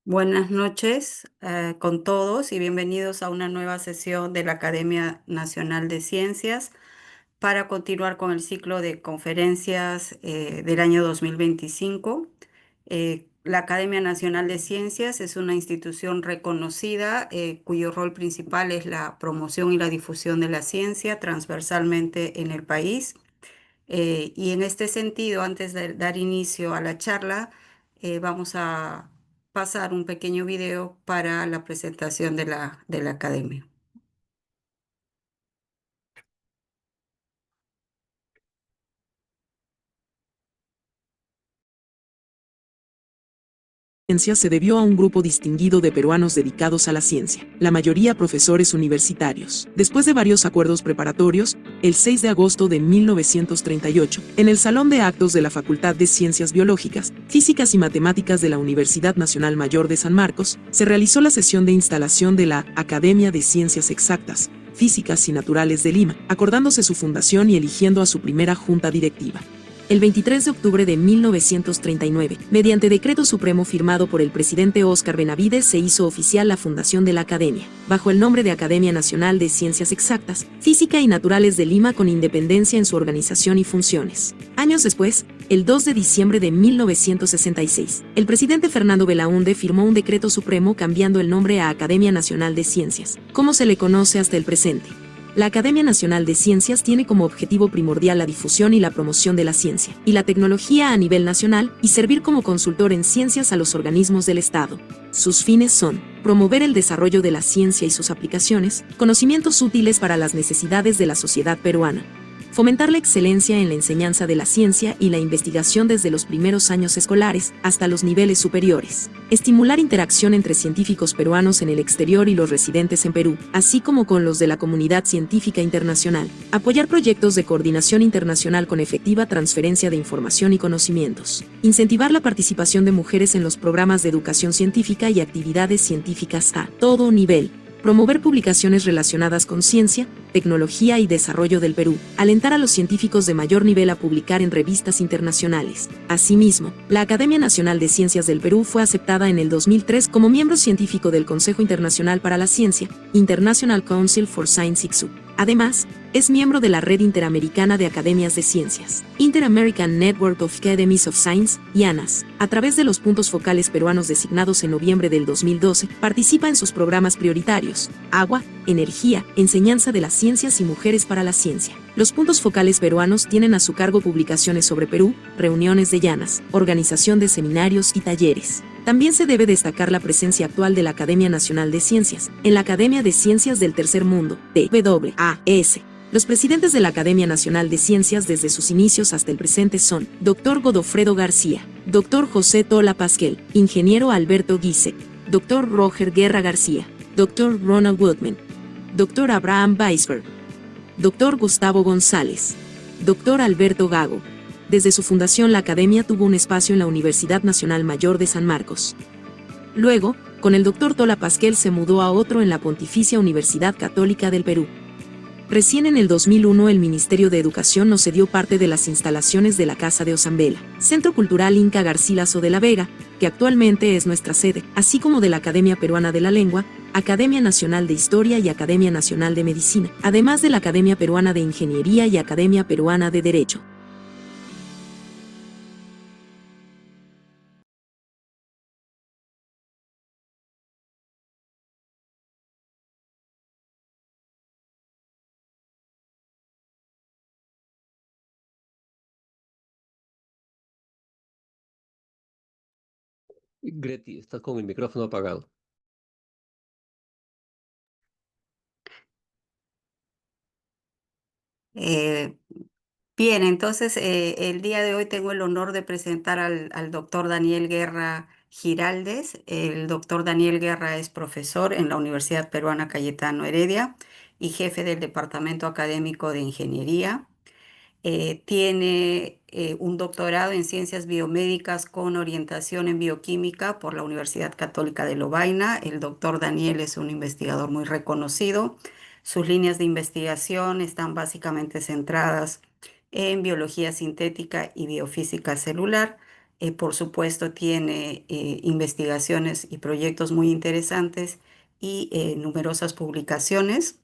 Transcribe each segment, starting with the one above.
Buenas noches con todos y bienvenidos a una nueva sesión de la Academia Nacional de Ciencias para continuar con el ciclo de conferencias del año 2025. La Academia Nacional de Ciencias es una institución reconocida cuyo rol principal es la promoción y la difusión de la ciencia transversalmente en el país. Y en este sentido, antes de dar inicio a la charla, vamos a pasar un pequeño video para la presentación de la academia. Ciencia se debió a un grupo distinguido de peruanos dedicados a la ciencia, la mayoría profesores universitarios. Después de varios acuerdos preparatorios, el 6 de agosto de 1938, en el Salón de Actos de la Facultad de Ciencias Biológicas, Físicas y Matemáticas de la Universidad Nacional Mayor de San Marcos, se realizó la sesión de instalación de la Academia de Ciencias Exactas, Físicas y Naturales de Lima, acordándose su fundación y eligiendo a su primera junta directiva. El 23 de octubre de 1939, mediante decreto supremo firmado por el presidente Óscar Benavides, se hizo oficial la fundación de la Academia, bajo el nombre de Academia Nacional de Ciencias Exactas, Física y Naturales de Lima, con independencia en su organización y funciones. Años después, el 2 de diciembre de 1966, el presidente Fernando Belaúnde firmó un decreto supremo cambiando el nombre a Academia Nacional de Ciencias, como se le conoce hasta el presente. La Academia Nacional de Ciencias tiene como objetivo primordial la difusión y la promoción de la ciencia y la tecnología a nivel nacional y servir como consultor en ciencias a los organismos del Estado. Sus fines son promover el desarrollo de la ciencia y sus aplicaciones, conocimientos útiles para las necesidades de la sociedad peruana, fomentar la excelencia en la enseñanza de la ciencia y la investigación desde los primeros años escolares hasta los niveles superiores, estimular interacción entre científicos peruanos en el exterior y los residentes en Perú, así como con los de la comunidad científica internacional, apoyar proyectos de coordinación internacional con efectiva transferencia de información y conocimientos, incentivar la participación de mujeres en los programas de educación científica y actividades científicas a todo nivel, promover publicaciones relacionadas con ciencia, tecnología y desarrollo del Perú, alentar a los científicos de mayor nivel a publicar en revistas internacionales. Asimismo, la Academia Nacional de Ciencias del Perú fue aceptada en el 2003 como miembro científico del Consejo Internacional para la Ciencia, International Council for Science ICSU. Además, es miembro de la Red Interamericana de Academias de Ciencias, Inter-American Network of Academies of Science, IANAS. A través de los puntos focales peruanos designados en noviembre del 2012, participa en sus programas prioritarios: agua, energía, enseñanza de las ciencias y mujeres para la ciencia. Los puntos focales peruanos tienen a su cargo publicaciones sobre Perú, reuniones de IANAS, organización de seminarios y talleres. También se debe destacar la presencia actual de la Academia Nacional de Ciencias en la Academia de Ciencias del Tercer Mundo, TWAS. Los presidentes de la Academia Nacional de Ciencias desde sus inicios hasta el presente son Dr. Godofredo García, Dr. José Tola Pasquel, Ingeniero Alberto Guisek, Dr. Roger Guerra García, Dr. Ronald Woodman, Dr. Abraham Weisberg, Dr. Gustavo González, Dr. Alberto Gago. Desde su fundación, la Academia tuvo un espacio en la Universidad Nacional Mayor de San Marcos. Luego, con el Dr. Tola Pasquel se mudó a otro en la Pontificia Universidad Católica del Perú. Recién en el 2001 el Ministerio de Educación nos cedió parte de las instalaciones de la Casa de Osambela, Centro Cultural Inca Garcilaso de la Vega, que actualmente es nuestra sede, así como de la Academia Peruana de la Lengua, Academia Nacional de Historia y Academia Nacional de Medicina, además de la Academia Peruana de Ingeniería y Academia Peruana de Derecho. Greti, estás con el micrófono apagado. Eh, Bien, entonces el día de hoy tengo el honor de presentar al doctor Daniel Guerra Giraldes. El doctor Daniel Guerra es profesor en la Universidad Peruana Cayetano Heredia y jefe del Departamento Académico de Ingeniería. Tiene un doctorado en ciencias biomédicas con orientación en bioquímica por la Universidad Católica de Lovaina. El doctor Daniel es un investigador muy reconocido. Sus líneas de investigación están básicamente centradas en biología sintética y biofísica celular. Por supuesto, tiene investigaciones y proyectos muy interesantes y numerosas publicaciones.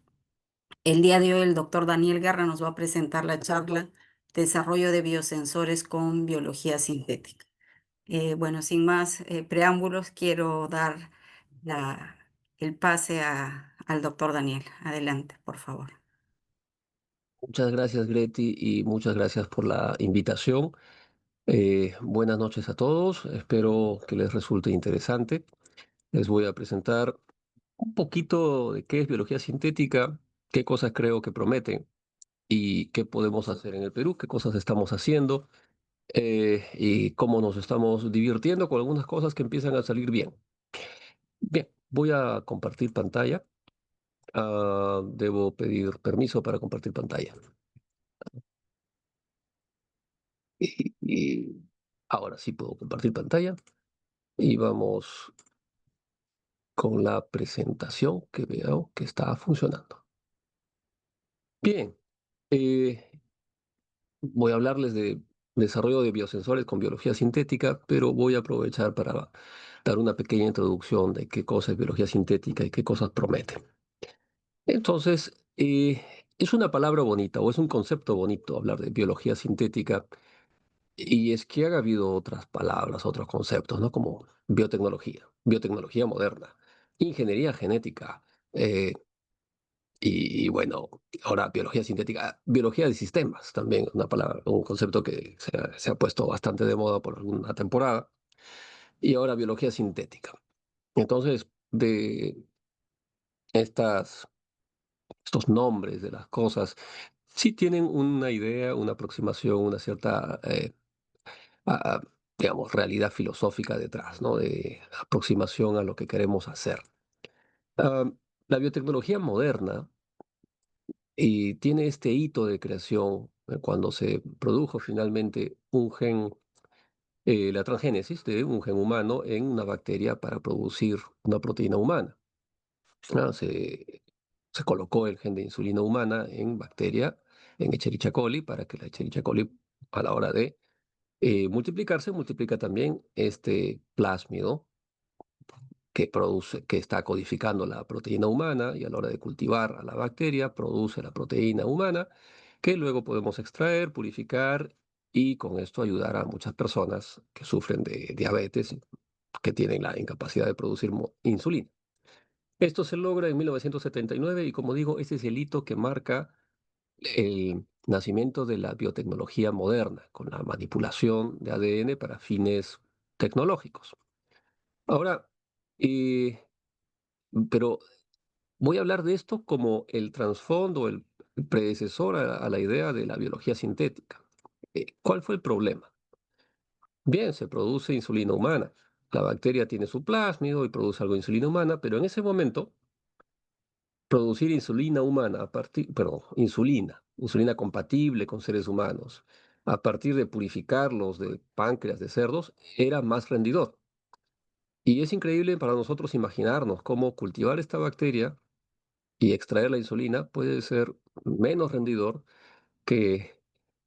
El día de hoy el doctor Daniel Guerra nos va a presentar la charla Desarrollo de biosensores con biología sintética. Bueno, sin más preámbulos, quiero dar la- el pase al doctor Daniel. Adelante, por favor. Muchas gracias, Greti, y muchas gracias por la invitación. Buenas noches a todos. Espero que les resulte interesante. Les voy a presentar un poquito de qué es biología sintética, qué cosas creo que prometen y qué podemos hacer en el Perú, qué cosas estamos haciendo y cómo nos estamos divirtiendo con algunas cosas que empiezan a salir bien. Bien, voy a compartir pantalla. Debo pedir permiso para compartir pantalla. Y ahora sí puedo compartir pantalla y vamos con la presentación que veo que está funcionando. Bien, eh, voy a hablarles de desarrollo de biosensores con biología sintética, pero voy a aprovechar para dar una pequeña introducción de qué cosa es biología sintética y qué cosas promete. Entonces, es una palabra bonita o es un concepto bonito hablar de biología sintética. Y es que ha habido otras palabras, otros conceptos, ¿no? Como biotecnología, biotecnología moderna, ingeniería genética, eh, y bueno, ahora biología sintética, biología de sistemas, también una palabra, un concepto que se ha puesto bastante de moda por alguna temporada, y ahora biología sintética. Entonces, de estas, estos nombres de las cosas, sí tienen una idea, una aproximación, una cierta a, digamos, realidad filosófica detrás, ¿no? De aproximación a lo que queremos hacer. Ah, la biotecnología moderna y tiene este hito de creación cuando se produjo finalmente un gen, la transgénesis de un gen humano en una bacteria para producir una proteína humana. Ah, se colocó el gen de insulina humana en bacteria, en Escherichia coli, para que la Escherichia coli a la hora de multiplicarse, multiplica también este plásmido que produce, que está codificando la proteína humana y a la hora de cultivar a la bacteria produce la proteína humana que luego podemos extraer, purificar y con esto ayudar a muchas personas que sufren de diabetes, que tienen la incapacidad de producir insulina. Esto se logra en 1979 y como digo, este es el hito que marca el nacimiento de la biotecnología moderna, con la manipulación de ADN para fines tecnológicos. Ahora, eh, pero voy a hablar de esto como el trasfondo, el predecesor a la idea de la biología sintética. ¿Cuál fue el problema? Bien, se produce insulina humana. La bacteria tiene su plásmido y produce algo de insulina humana, pero en ese momento, producir insulina humana a partir, perdón, insulina compatible con seres humanos, a partir de purificarlos de páncreas de cerdos, era más rendidor. Y es increíble para nosotros imaginarnos cómo cultivar esta bacteria y extraer la insulina puede ser menos rendidor que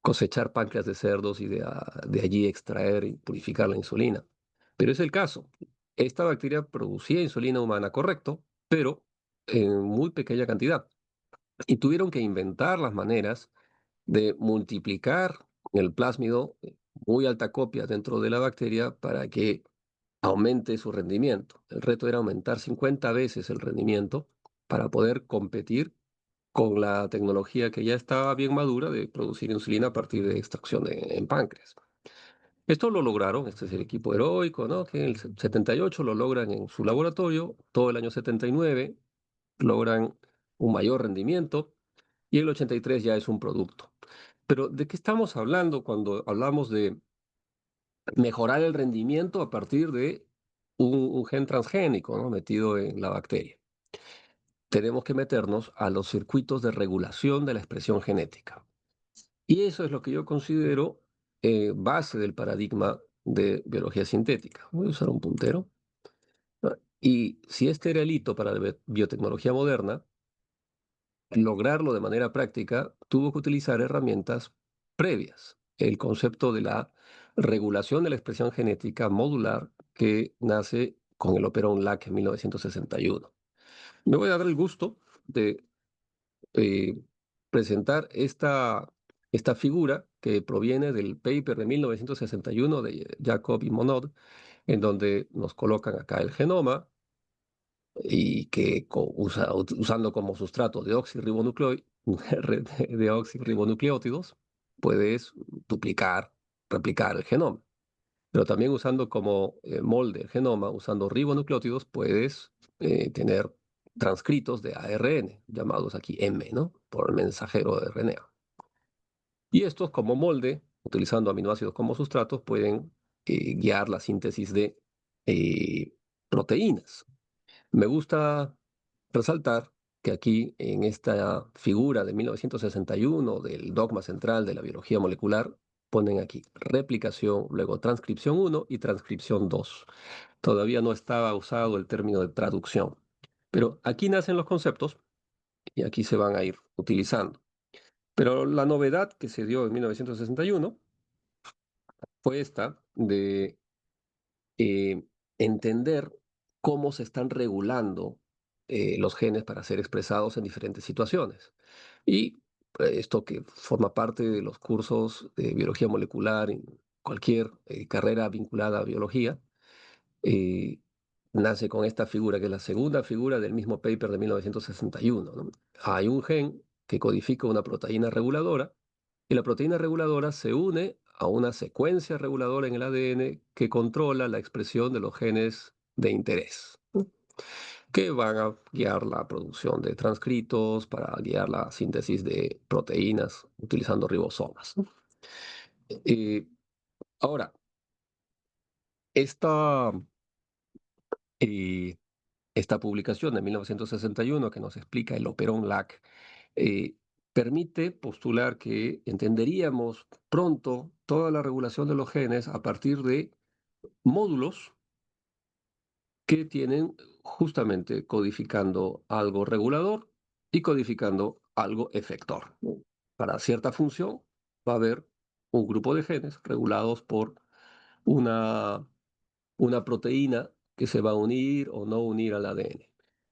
cosechar páncreas de cerdos y de allí extraer y purificar la insulina. Pero es el caso. Esta bacteria producía insulina humana, correcto, pero en muy pequeña cantidad. Y tuvieron que inventar las maneras de multiplicar el plásmido, muy alta copia dentro de la bacteria para que aumente su rendimiento. El reto era aumentar 50 veces el rendimiento para poder competir con la tecnología que ya estaba bien madura de producir insulina a partir de extracción en páncreas. Esto lo lograron, este es el equipo heroico, ¿no? Que en el 78 lo logran en su laboratorio, todo el año 79 logran un mayor rendimiento y el 83 ya es un producto. Pero ¿de qué estamos hablando cuando hablamos de mejorar el rendimiento a partir de un gen transgénico, ¿no? Metido en la bacteria? Tenemos que meternos a los circuitos de regulación de la expresión genética. Y eso es lo que yo considero base del paradigma de biología sintética. Voy a usar un puntero. Y si este era el hito para la biotecnología moderna, lograrlo de manera práctica tuvo que utilizar herramientas previas. El concepto de la regulación de la expresión genética modular que nace con el operón LAC en 1961. Me voy a dar el gusto de eh, presentar esta figura que proviene del paper de 1961 de Jacob y Monod, en donde nos colocan acá el genoma y que usando como sustrato deoxirribonucleótidos, puedes duplicar, replicar el genoma. Pero también usando como molde el genoma, usando ribonucleótidos, puedes tener transcritos de ARN, llamados aquí M, ¿no? Por el mensajero de RNA. Y estos como molde, utilizando aminoácidos como sustratos, pueden guiar la síntesis de proteínas. Me gusta resaltar que aquí, en esta figura de 1961 del dogma central de la biología molecular, ponen aquí replicación, luego transcripción 1 y transcripción 2. Todavía no estaba usado el término de traducción. Pero aquí nacen los conceptos y aquí se van a ir utilizando. Pero la novedad que se dio en 1961 fue esta de eh, entender cómo se están regulando los genes para ser expresados en diferentes situaciones. Y esto que forma parte de los cursos de biología molecular en cualquier carrera vinculada a biología, eh, nace con esta figura, que es la segunda figura del mismo paper de 1961, ¿no? Hay un gen que codifica una proteína reguladora y la proteína reguladora se une a una secuencia reguladora en el ADN que controla la expresión de los genes de interés, ¿no? Que van a guiar la producción de transcritos, para guiar la síntesis de proteínas utilizando ribosomas, ¿no? Eh, ahora, esta, eh, esta publicación de 1961 que nos explica el operón LAC eh, permite postular que entenderíamos pronto toda la regulación de los genes a partir de módulos que tienen justamente codificando algo regulador y codificando algo efector. Para cierta función va a haber un grupo de genes regulados por una, una proteína que se va a unir o no unir al ADN.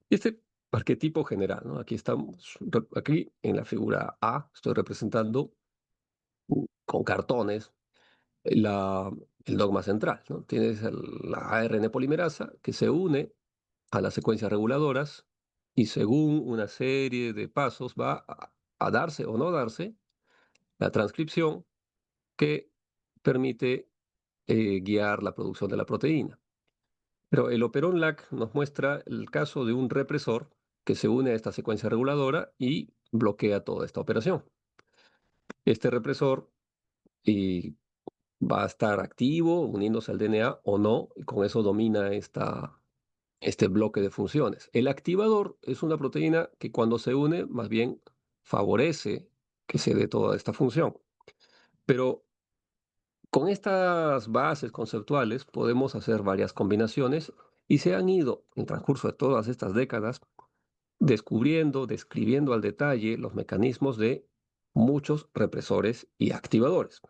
Este arquetipo general, ¿no? Aquí estamos, aquí en la figura A, estoy representando con cartones la, el dogma central, ¿no? Tienes la ARN polimerasa que se une a las secuencias reguladoras y según una serie de pasos va a darse o no darse la transcripción que permite guiar la producción de la proteína. Pero el operón LAC nos muestra el caso de un represor que se une a esta secuencia reguladora y bloquea toda esta operación. Este represor y va a estar activo, uniéndose al DNA o no, y con eso domina este bloque de funciones. El activador es una proteína que cuando se une, más bien favorece que se dé toda esta función. Pero con estas bases conceptuales podemos hacer varias combinaciones y se han ido, en el transcurso de todas estas décadas, descubriendo, describiendo al detalle los mecanismos de muchos represores y activadores.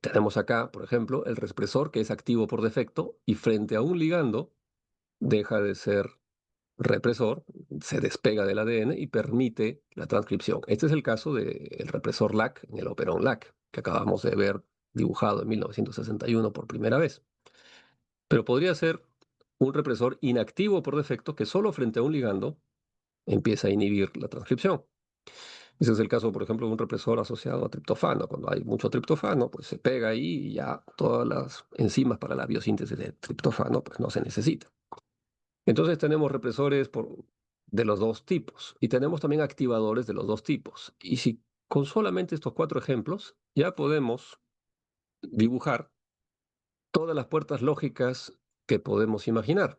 Tenemos acá, por ejemplo, el represor que es activo por defecto y frente a un ligando deja de ser represor, se despega del ADN y permite la transcripción. Este es el caso del represor LAC en el operón LAC, que acabamos de ver dibujado en 1961 por primera vez. Pero podría ser un represor inactivo por defecto que solo frente a un ligando empieza a inhibir la transcripción. Ese es el caso, por ejemplo, de un represor asociado a triptofano. Cuando hay mucho triptofano, pues se pega ahí y ya todas las enzimas para la biosíntesis de triptofano pues no se necesitan. Entonces tenemos represores de los dos tipos y tenemos también activadores de los dos tipos. Y si con solamente estos cuatro ejemplos ya podemos dibujar todas las puertas lógicas que podemos imaginar.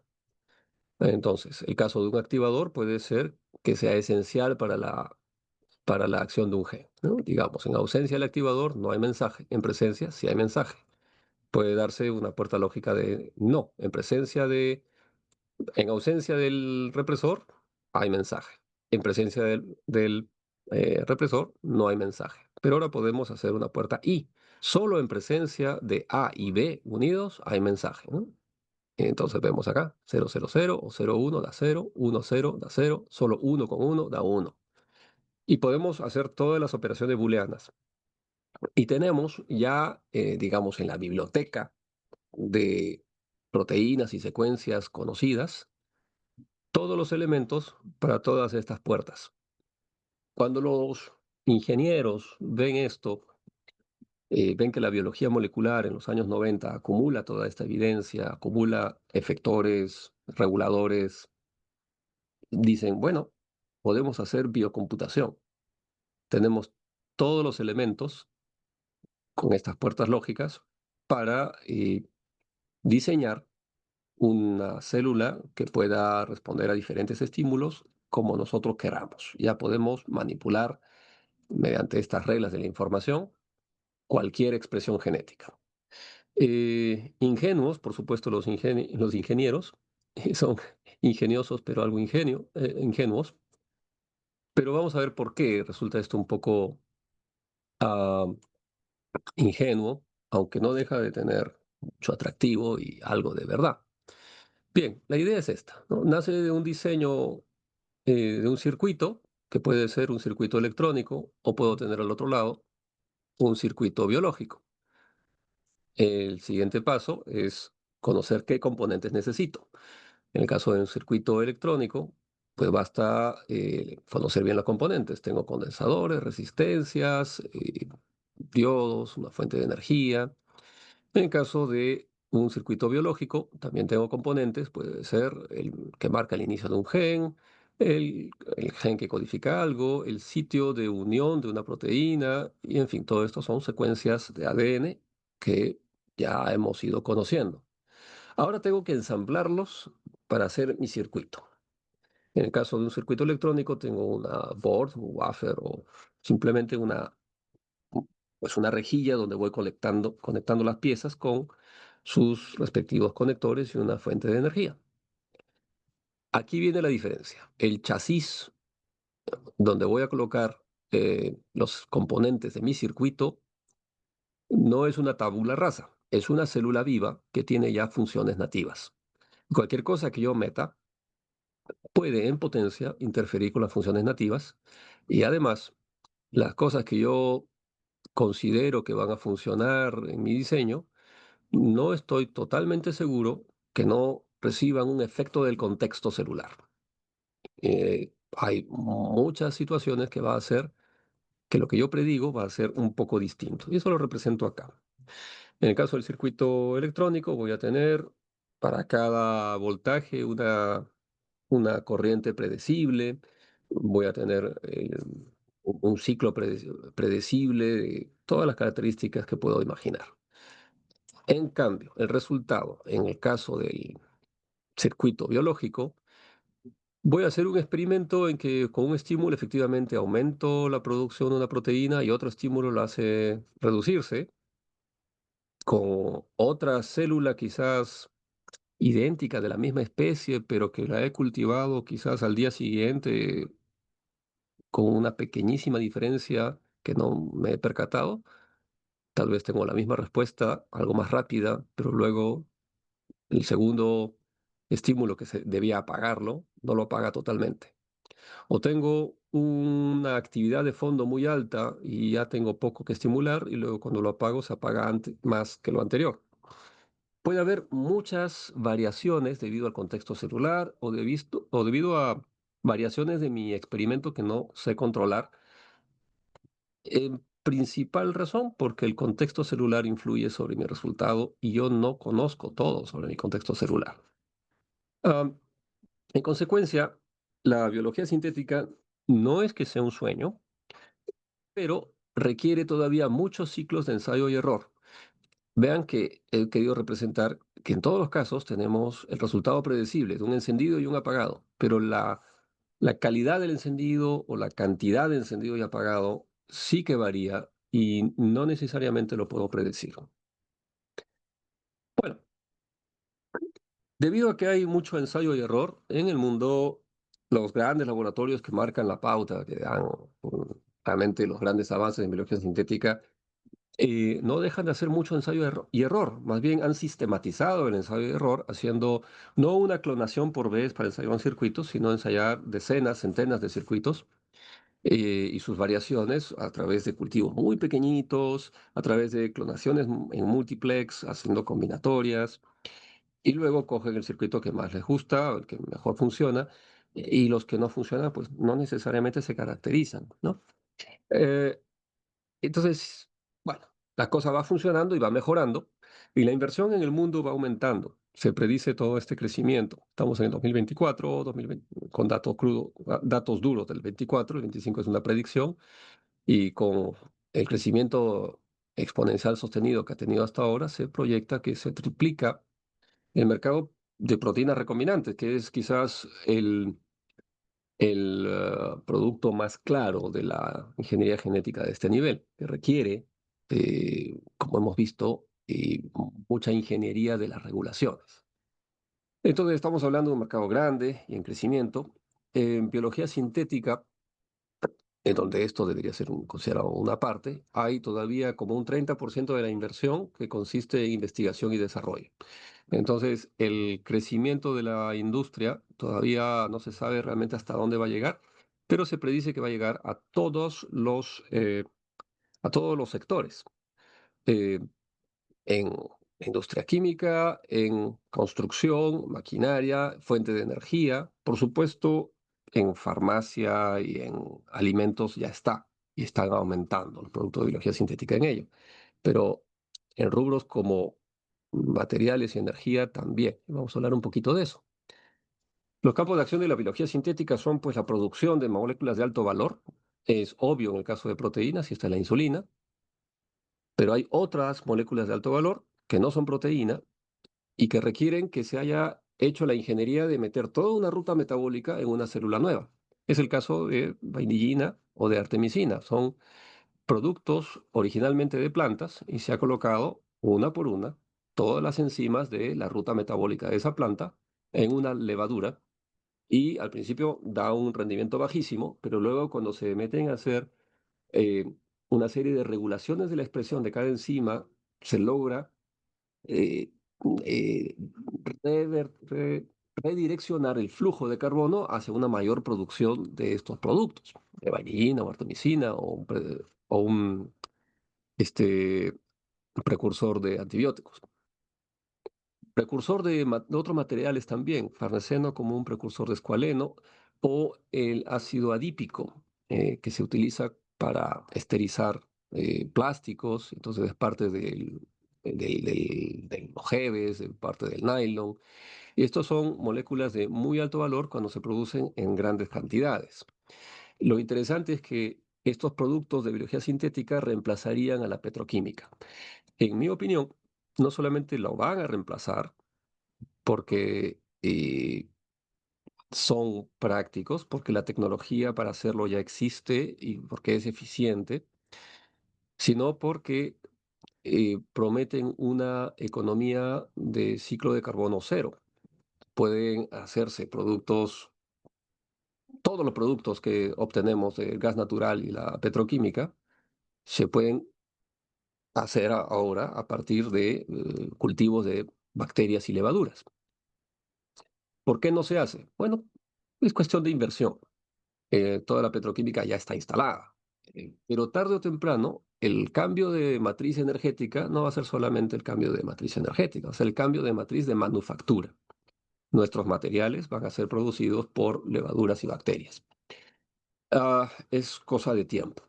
Entonces, el caso de un activador puede ser que sea esencial para la acción de un gen, ¿no? Digamos, en ausencia del activador no hay mensaje, en presencia sí hay mensaje. Puede darse una puerta lógica de no, en ausencia del represor hay mensaje, en presencia del represor no hay mensaje. Pero ahora podemos hacer una puerta I, Solo en presencia de A y B unidos hay mensaje, ¿no? Entonces vemos acá, 0, 0, 0 o 0, 1 da 0, 1, 0 da 0, solo 1 con 1 da 1. Y podemos hacer todas las operaciones booleanas. Y tenemos ya, digamos, en la biblioteca de proteínas y secuencias conocidas, todos los elementos para todas estas puertas. Cuando los ingenieros ven esto, ven que la biología molecular en los años 90 acumula toda esta evidencia, acumula efectores, reguladores, dicen, bueno, podemos hacer biocomputación. Tenemos todos los elementos con estas puertas lógicas para diseñar una célula que pueda responder a diferentes estímulos como nosotros queramos. Ya podemos manipular mediante estas reglas de la información cualquier expresión genética. Ingenuos, por supuesto, los ingenieros son ingeniosos, pero algo ingenuos. Pero vamos a ver por qué resulta esto un poco ah, ingenuo, aunque no deja de tener mucho atractivo y algo de verdad. Bien, la idea es esta, ¿no? Nace de un diseño de un circuito, que puede ser un circuito electrónico, o puedo tener al otro lado un circuito biológico. El siguiente paso es conocer qué componentes necesito. En el caso de un circuito electrónico, pues basta conocer bien los componentes. Tengo condensadores, resistencias, diodos, una fuente de energía. En el caso de un circuito biológico, también tengo componentes, puede ser el que marca el inicio de un gen, el gen que codifica algo, el sitio de unión de una proteína, y en fin, todo esto son secuencias de ADN que ya hemos ido conociendo. Ahora tengo que ensamblarlos para hacer mi circuito. En el caso de un circuito electrónico, tengo una board, un wafer o simplemente una rejilla donde voy conectando las piezas con sus respectivos conectores y una fuente de energía. Aquí viene la diferencia. El chasis donde voy a colocar los componentes de mi circuito no es una tabula rasa, es una célula viva que tiene ya funciones nativas. Cualquier cosa que yo meta puede en potencia interferir con las funciones nativas y además las cosas que yo considero que van a funcionar en mi diseño, no estoy totalmente seguro que no reciban un efecto del contexto celular. Hay muchas situaciones que va a hacer que lo que yo predigo va a ser un poco distinto. Y eso lo represento acá. En el caso del circuito electrónico, voy a tener para cada voltaje una corriente predecible, voy a tener un ciclo predecible de todas las características que puedo imaginar. En cambio, el resultado, en el caso del circuito biológico, voy a hacer un experimento en que con un estímulo efectivamente aumento la producción de una proteína y otro estímulo la hace reducirse, con otra célula quizás idéntica de la misma especie, pero que la he cultivado quizás al día siguiente con una pequeñísima diferencia que no me he percatado. Tal vez tengo la misma respuesta, algo más rápida, pero luego el segundo estímulo que se debía apagarlo, no lo apaga totalmente. O tengo una actividad de fondo muy alta y ya tengo poco que estimular y luego cuando lo apago se apaga más que lo anterior. Puede haber muchas variaciones debido al contexto celular o debido a variaciones de mi experimento que no sé controlar. En principal razón porque el contexto celular influye sobre mi resultado y yo no conozco todo sobre mi contexto celular. Ah, en consecuencia, la biología sintética no es que sea un sueño, pero requiere todavía muchos ciclos de ensayo y error. Vean que he querido representar que en todos los casos tenemos el resultado predecible de un encendido y un apagado, pero la calidad del encendido o la cantidad de encendido y apagado sí que varía y no necesariamente lo puedo predecir. Bueno, debido a que hay mucho ensayo y error en el mundo, los grandes laboratorios que marcan la pauta, que dan realmente los grandes avances en biología sintética, no dejan de hacer mucho y error. Más bien han sistematizado el ensayo y error haciendo no una clonación por vez para ensayar un circuito, sino ensayar decenas, centenas de circuitos y sus variaciones a través de cultivos muy pequeñitos, a través de clonaciones en multiplex, haciendo combinatorias, y luego cogen el circuito que más les gusta, el que mejor funciona, y los que no funcionan, pues no necesariamente se caracterizan, ¿no? Eh, entonces, bueno, la cosa va funcionando y va mejorando, y la inversión en el mundo va aumentando. Se predice todo este crecimiento. Estamos en el 2024, 2020, con datos crudos, datos duros del 24, el 25 es una predicción, y con el crecimiento exponencial sostenido que ha tenido hasta ahora, se proyecta que se triplica el mercado de proteínas recombinantes, que es quizás el producto más claro de la ingeniería genética de este nivel, que requiere, como hemos visto, mucha ingeniería de las regulaciones. Entonces estamos hablando de un mercado grande y en crecimiento. En biología sintética, en donde esto debería ser considerado una parte, hay todavía como un 30% de la inversión que consiste en investigación y desarrollo. Entonces, el crecimiento de la industria todavía no se sabe realmente hasta dónde va a llegar, pero se predice que va a llegar a todos los sectores, eh, en industria química, en construcción, maquinaria, fuente de energía, por supuesto, en farmacia y en alimentos ya está, y están aumentando los productos de biología sintética en ello, pero en rubros como materiales y energía también. Vamos a hablar un poquito de eso. Los campos de acción de la biología sintética son pues la producción de moléculas de alto valor. Es obvio en el caso de proteínas, y está la insulina, pero hay otras moléculas de alto valor que no son proteína y que requieren que se haya hecho la ingeniería de meter toda una ruta metabólica en una célula nueva. Es el caso de vainillina o de artemisina. Son productos originalmente de plantas y se ha colocado una por una todas las enzimas de la ruta metabólica de esa planta en una levadura y al principio da un rendimiento bajísimo, pero luego cuando se meten a hacer eh, una serie de regulaciones de la expresión de cada enzima, se logra eh, eh, redireccionar el flujo de carbono hacia una mayor producción de estos productos, de vanillina o artemisina o un este, precursor de antibióticos. Precursor de otros materiales también, farneseno como un precursor de escualeno o el ácido adípico que se utiliza para esterizar plásticos, entonces es parte de los geles, de parte del nylon. Y estos son moléculas de muy alto valor cuando se producen en grandes cantidades. Lo interesante es que estos productos de biología sintética reemplazarían a la petroquímica. En mi opinión, no solamente lo van a reemplazar porque son prácticos, porque la tecnología para hacerlo ya existe y porque es eficiente, sino porque prometen una economía de ciclo de carbono cero. Pueden hacerse productos, todos los productos que obtenemos del gas natural y la petroquímica, se pueden hacer ahora a partir de cultivos de bacterias y levaduras. ¿Por qué no se hace? Bueno, es cuestión de inversión. Toda la petroquímica ya está instalada. Pero tarde o temprano, el cambio de matriz energética no va a ser solamente el cambio de matriz energética, va a ser el cambio de matriz de manufactura. Nuestros materiales van a ser producidos por levaduras y bacterias. Es cosa de tiempo.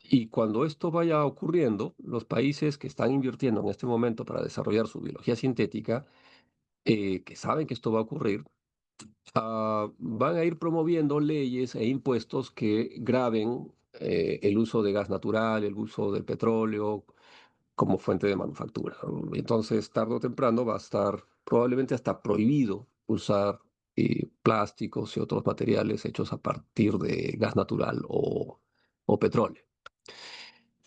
Y cuando esto vaya ocurriendo, los países que están invirtiendo en este momento para desarrollar su biología sintética, que saben que esto va a ocurrir, van a ir promoviendo leyes e impuestos que graven el uso de gas natural, el uso del petróleo como fuente de manufactura. Entonces, tarde o temprano va a estar probablemente hasta prohibido usar plásticos y otros materiales hechos a partir de gas natural o petróleo.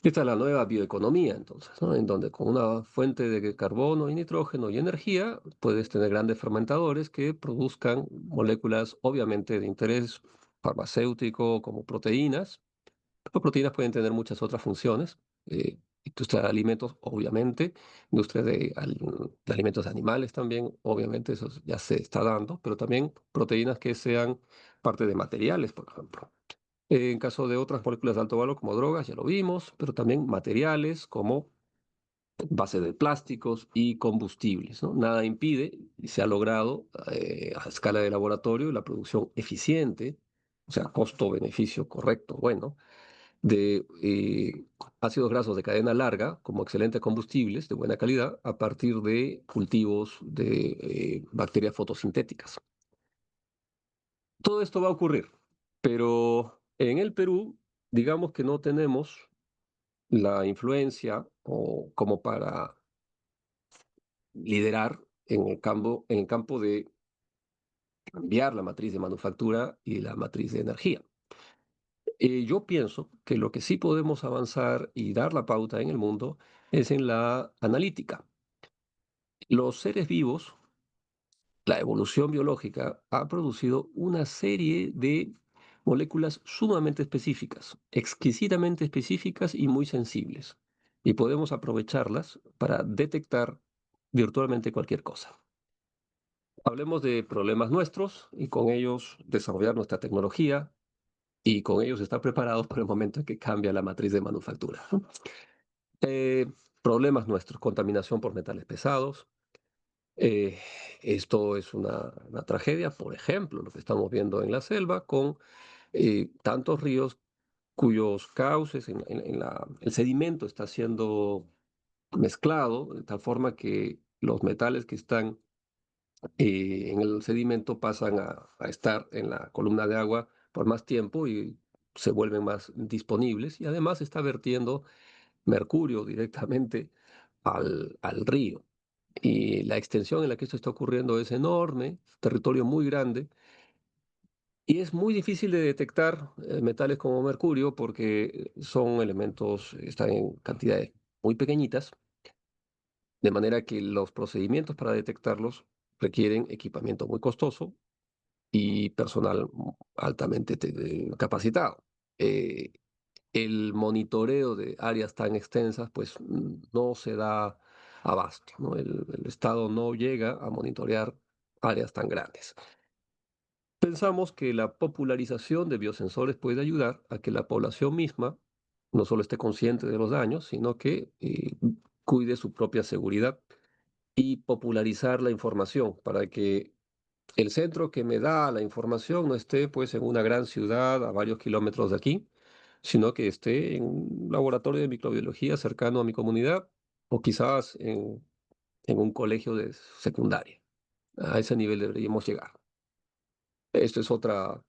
Esta es la nueva bioeconomía, entonces, ¿no? En donde con una fuente de carbono y nitrógeno y energía puedes tener grandes fermentadores que produzcan moléculas, obviamente, de interés farmacéutico como proteínas. Las proteínas pueden tener muchas otras funciones industria de alimentos, obviamente, industria de alimentos animales también, obviamente, eso ya se está dando, pero también proteínas que sean parte de materiales, por ejemplo. En caso de otras moléculas de alto valor como drogas, ya lo vimos, pero también materiales como base de plásticos y combustibles, ¿no? Nada impide, y se ha logrado a escala de laboratorio, la producción eficiente, o sea, costo-beneficio correcto, bueno, de ácidos grasos de cadena larga como excelentes combustibles de buena calidad a partir de cultivos de bacterias fotosintéticas. Todo esto va a ocurrir, pero en el Perú, digamos que no tenemos la influencia o como para liderar en el campo de cambiar la matriz de manufactura y la matriz de energía. Yo pienso que lo que sí podemos avanzar y dar la pauta en el mundo es en la analítica. Los seres vivos, la evolución biológica, ha producido una serie de moléculas sumamente específicas, exquisitamente específicas y muy sensibles. Y podemos aprovecharlas para detectar virtualmente cualquier cosa. Hablemos de problemas nuestros y con ellos desarrollar nuestra tecnología y con ellos estar preparados para el momento en que cambia la matriz de manufactura. Eh, Problemas nuestros, contaminación por metales pesados. Eh, Esto es una tragedia, por ejemplo, lo que estamos viendo en la selva con tantos ríos cuyos cauces, el sedimento está siendo mezclado de tal forma que los metales que están en el sedimento pasan a estar en la columna de agua por más tiempo y se vuelven más disponibles y además está vertiendo mercurio directamente al río. Y la extensión en la que esto está ocurriendo es enorme, territorio muy grande, y es muy difícil de detectar metales como mercurio porque son elementos, están en cantidades muy pequeñitas, de manera que los procedimientos para detectarlos requieren equipamiento muy costoso y personal altamente capacitado. Eh, el monitoreo de áreas tan extensas, pues no se da abasto, ¿no? El Estado no llega a monitorear áreas tan grandes. Pensamos que la popularización de biosensores puede ayudar a que la población misma no solo esté consciente de los daños, sino que cuide su propia seguridad y popularizar la información para que el centro que me da la información no esté pues en una gran ciudad a varios kilómetros de aquí, sino que esté en un laboratorio de microbiología cercano a mi comunidad o quizás en un colegio de secundaria. A ese nivel deberíamos llegar. Esto es otra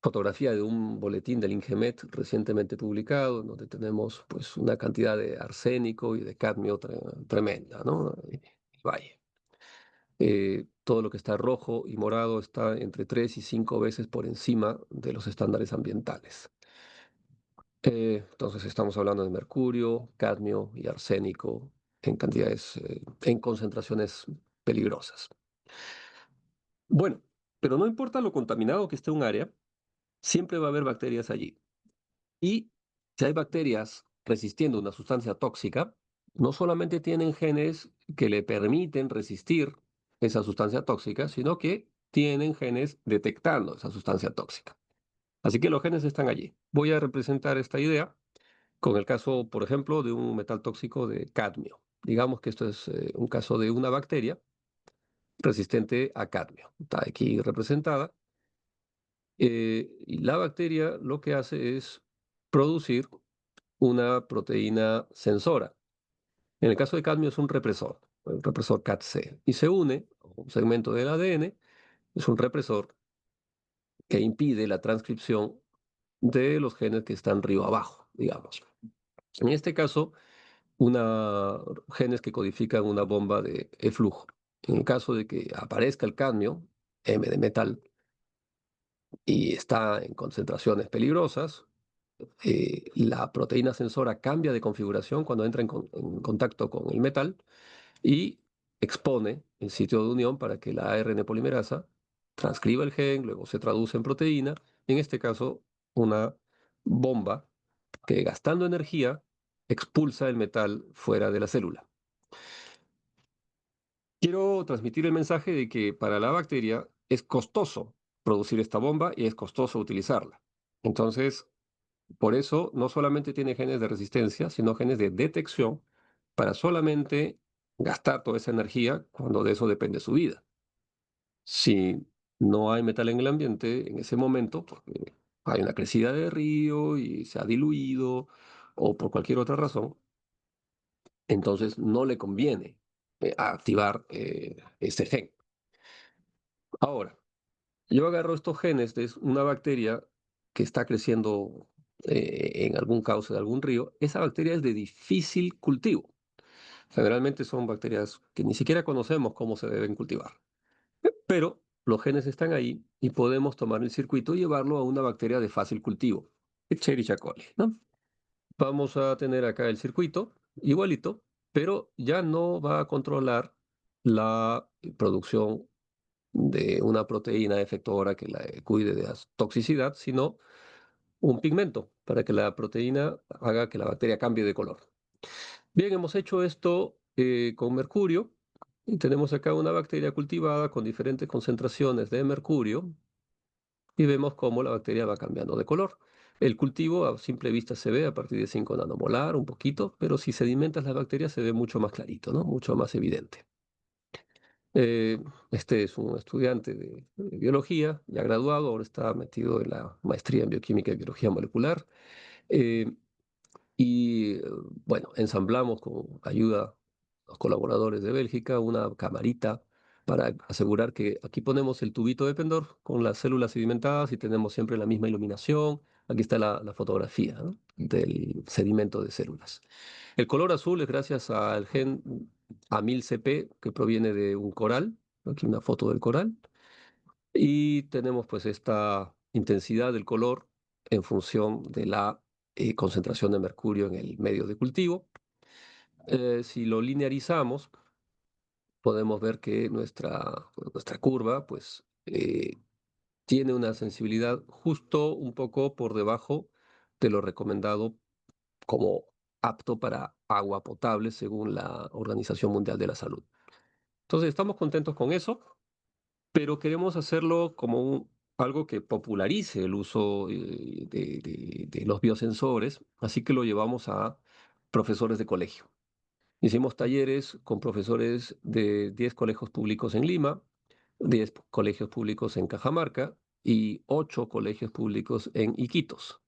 fotografía de un boletín del INGEMET recientemente publicado, donde tenemos pues una cantidad de arsénico y de cadmio tremenda, ¿no? Vaya. Todo lo que está rojo y morado está entre 3 y 5 veces por encima de los estándares ambientales. Entonces estamos hablando de mercurio, cadmio y arsénico en cantidades, en concentraciones peligrosas. Bueno, pero no importa lo contaminado que esté un área, siempre va a haber bacterias allí. Y si hay bacterias resistiendo una sustancia tóxica, no solamente tienen genes que le permiten resistir esa sustancia tóxica, sino que tienen genes detectando esa sustancia tóxica. Así que los genes están allí. Voy a representar esta idea con el caso, por ejemplo, de un metal tóxico de cadmio. Digamos que esto es un caso de una bacteria resistente a cadmio. Está aquí representada. Y la bacteria lo que hace es producir una proteína sensora. En el caso de cadmio es un represor, el represor CAT-C, y se une a un segmento del ADN, es un represor que impide la transcripción de los genes que están río abajo, digamos. En este caso, genes que codifican una bomba de flujo. En el caso de que aparezca el cadmio, M de metal, y está en concentraciones peligrosas, la proteína sensora cambia de configuración cuando entra en contacto con el metal y expone el sitio de unión para que la ARN polimerasa transcriba el gen, luego se traduce en proteína, en este caso una bomba que gastando energía expulsa el metal fuera de la célula. Quiero transmitir el mensaje de que para la bacteria es costoso producir esta bomba y es costoso utilizarla. Entonces, por eso no solamente tiene genes de resistencia, sino genes de detección para solamente gastar toda esa energía cuando de eso depende su vida. Si no hay metal en el ambiente en ese momento, porque hay una crecida de río y se ha diluido o por cualquier otra razón, entonces no le conviene activar ese gen. Ahora, yo agarro estos genes de una bacteria que está creciendo en algún cauce de algún río. Esa bacteria es de difícil cultivo. Generalmente son bacterias que ni siquiera conocemos cómo se deben cultivar. Pero los genes están ahí y podemos tomar el circuito y llevarlo a una bacteria de fácil cultivo, Escherichia coli, ¿no? Vamos a tener acá el circuito igualito, pero ya no va a controlar la producción de una proteína efectora que la cuide de la toxicidad, sino un pigmento para que la proteína haga que la bacteria cambie de color. Bien, hemos hecho esto con mercurio y tenemos acá una bacteria cultivada con diferentes concentraciones de mercurio y vemos cómo la bacteria va cambiando de color. El cultivo a simple vista se ve a partir de 5 nanomolar, un poquito, pero si sedimentas la bacteria se ve mucho más clarito, ¿no? Mucho más evidente. Eh, este es un estudiante de biología, ya graduado, ahora está metido en la maestría en bioquímica y biología molecular. Eh, y bueno, ensamblamos con ayuda de los colaboradores de Bélgica una camarita para asegurar que aquí ponemos el tubito de Pendor con las células sedimentadas y tenemos siempre la misma iluminación. Aquí está la fotografía, ¿no?, del sedimento de células. El color azul es gracias al gen AMIL-CP que proviene de un coral. Aquí una foto del coral. Y tenemos pues esta intensidad del color en función de la concentración de mercurio en el medio de cultivo. Si lo linearizamos, podemos ver que nuestra curva pues tiene una sensibilidad justo un poco por debajo de lo recomendado como apto para agua potable según la Organización Mundial de la Salud. Entonces, estamos contentos con eso, pero queremos hacerlo como algo que popularice el uso de los biosensores, así que lo llevamos a profesores de colegio. Hicimos talleres con profesores de 10 colegios públicos en Lima, 10 colegios públicos en Cajamarca y 8 colegios públicos en Iquitos.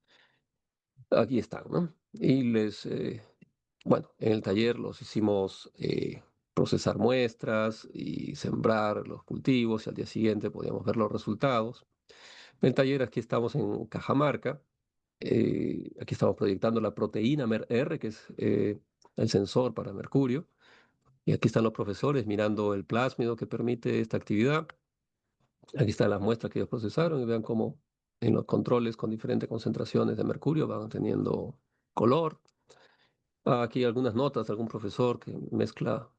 Aquí están, ¿no? Bueno, en el taller los hicimos procesar muestras y sembrar los cultivos y al día siguiente podíamos ver los resultados. En el taller aquí estamos en Cajamarca, aquí estamos proyectando la proteína MER-R, que es el sensor para mercurio, y aquí están los profesores mirando el plásmido que permite esta actividad. Aquí están las muestras que ellos procesaron y vean cómo en los controles con diferentes concentraciones de mercurio van teniendo color. Aquí algunas notas de algún profesor que mezcla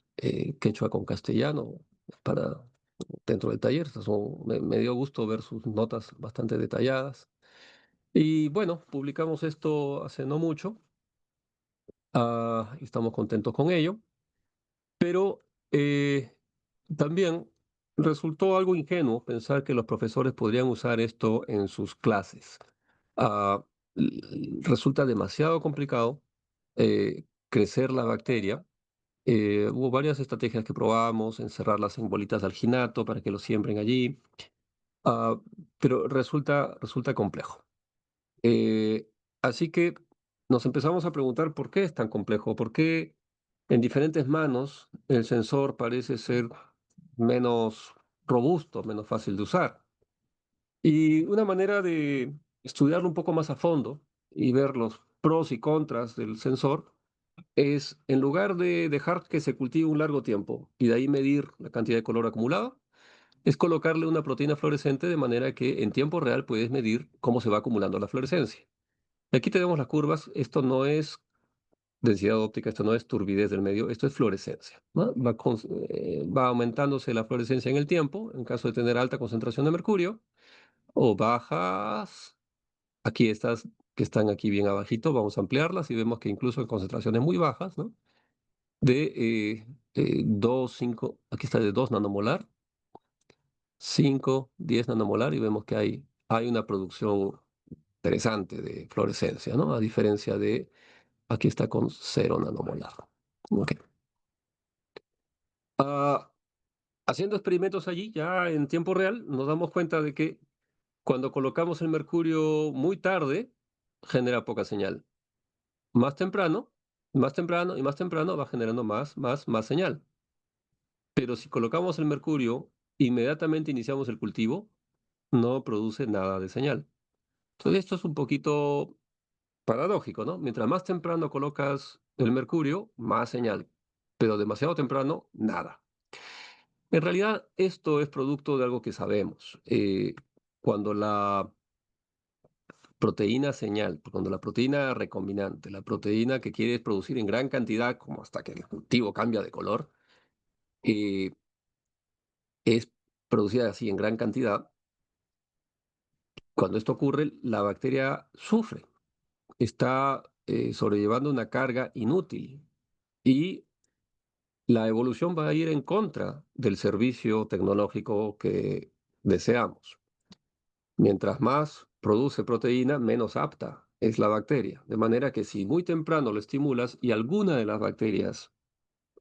quechua con castellano para dentro del taller. Me dio gusto ver sus notas bastante detalladas. Y bueno, publicamos esto hace no mucho. Y estamos contentos con ello. Pero eh, también resultó algo ingenuo pensar que los profesores podrían usar esto en sus clases. Ah, Resulta demasiado complicado crecer la bacteria. Hubo varias estrategias que probamos, encerrarlas en bolitas de alginato para que lo siembren allí, ah, pero resulta complejo. Eh, Así que nos empezamos a preguntar por qué es tan complejo, por qué en diferentes manos el sensor parece ser menos robusto, menos fácil de usar. Y una manera de estudiarlo un poco más a fondo y ver los pros y contras del sensor es, en lugar de dejar que se cultive un largo tiempo y de ahí medir la cantidad de color acumulado, es colocarle una proteína fluorescente de manera que en tiempo real puedes medir cómo se va acumulando la fluorescencia. Aquí tenemos las curvas. Esto no es densidad óptica, esto no es turbidez del medio, esto es fluorescencia, ¿no? Va aumentándose la fluorescencia en el tiempo, en caso de tener alta concentración de mercurio, o bajas, aquí estas que están aquí bien abajito, vamos a ampliarlas y vemos que incluso en concentraciones muy bajas, ¿no? De 2, 5, aquí está de 2 nanomolar, 5, 10 nanomolar, y vemos que hay una producción interesante de fluorescencia, ¿no? A diferencia de, aquí está con 0 nanomolar. Ok. Ah, haciendo experimentos allí, ya en tiempo real, nos damos cuenta de que cuando colocamos el mercurio muy tarde, genera poca señal. Más temprano, más temprano y más temprano va generando más señal. Pero si colocamos el mercurio, inmediatamente iniciamos el cultivo, no produce nada de señal. Entonces esto es un poquito paradójico, ¿no? Mientras más temprano colocas el mercurio, más señal, pero demasiado temprano, nada. En realidad, esto es producto de algo que sabemos. Cuando la proteína señal, cuando la proteína recombinante, la proteína que quieres producir en gran cantidad, como hasta que el cultivo cambia de color, eh, es producida así en gran cantidad. Cuando esto ocurre, la bacteria sufre, está sobrellevando una carga inútil y la evolución va a ir en contra del servicio tecnológico que deseamos. Mientras más produce proteína, menos apta es la bacteria. De manera que si muy temprano lo estimulas y alguna de las bacterias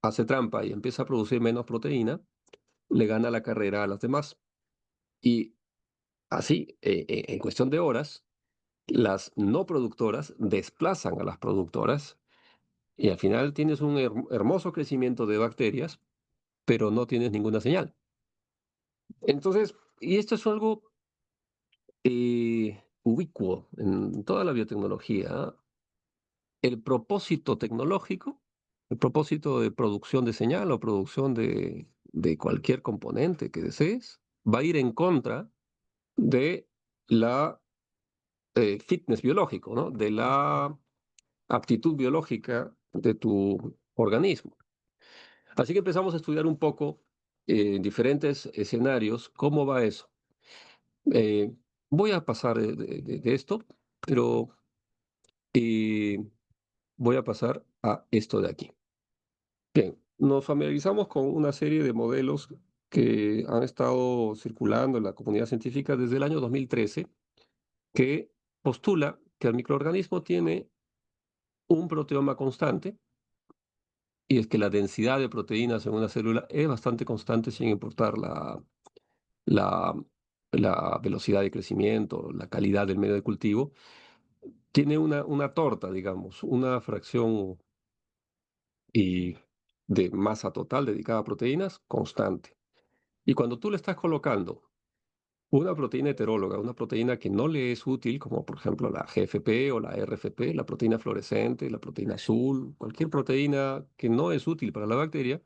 hace trampa y empieza a producir menos proteína, le gana la carrera a las demás. Y así, en cuestión de horas, las no productoras desplazan a las productoras y al final tienes un hermoso crecimiento de bacterias, pero no tienes ninguna señal. Entonces, y esto es algo ubicuo en toda la biotecnología. El propósito tecnológico, el propósito de producción de señal o producción de cualquier componente que desees, va a ir en contra de la fitness biológico, ¿no? De la aptitud biológica de tu organismo. Así que empezamos a estudiar un poco en diferentes escenarios cómo va eso. Eh, voy a pasar de esto, pero eh, voy a pasar a esto de aquí. Bien, nos familiarizamos con una serie de modelos que han estado circulando en la comunidad científica desde el año 2013, que postula que el microorganismo tiene un proteoma constante, y es que la densidad de proteínas en una célula es bastante constante sin importar la, la velocidad de crecimiento, la calidad del medio de cultivo. Tiene una torta, digamos, una fracción y de masa total dedicada a proteínas constante. Y cuando tú le estás colocando una proteína heteróloga, una proteína que no le es útil, como por ejemplo la GFP o la RFP, la proteína fluorescente, la proteína azul, cualquier proteína que no es útil para la bacteria,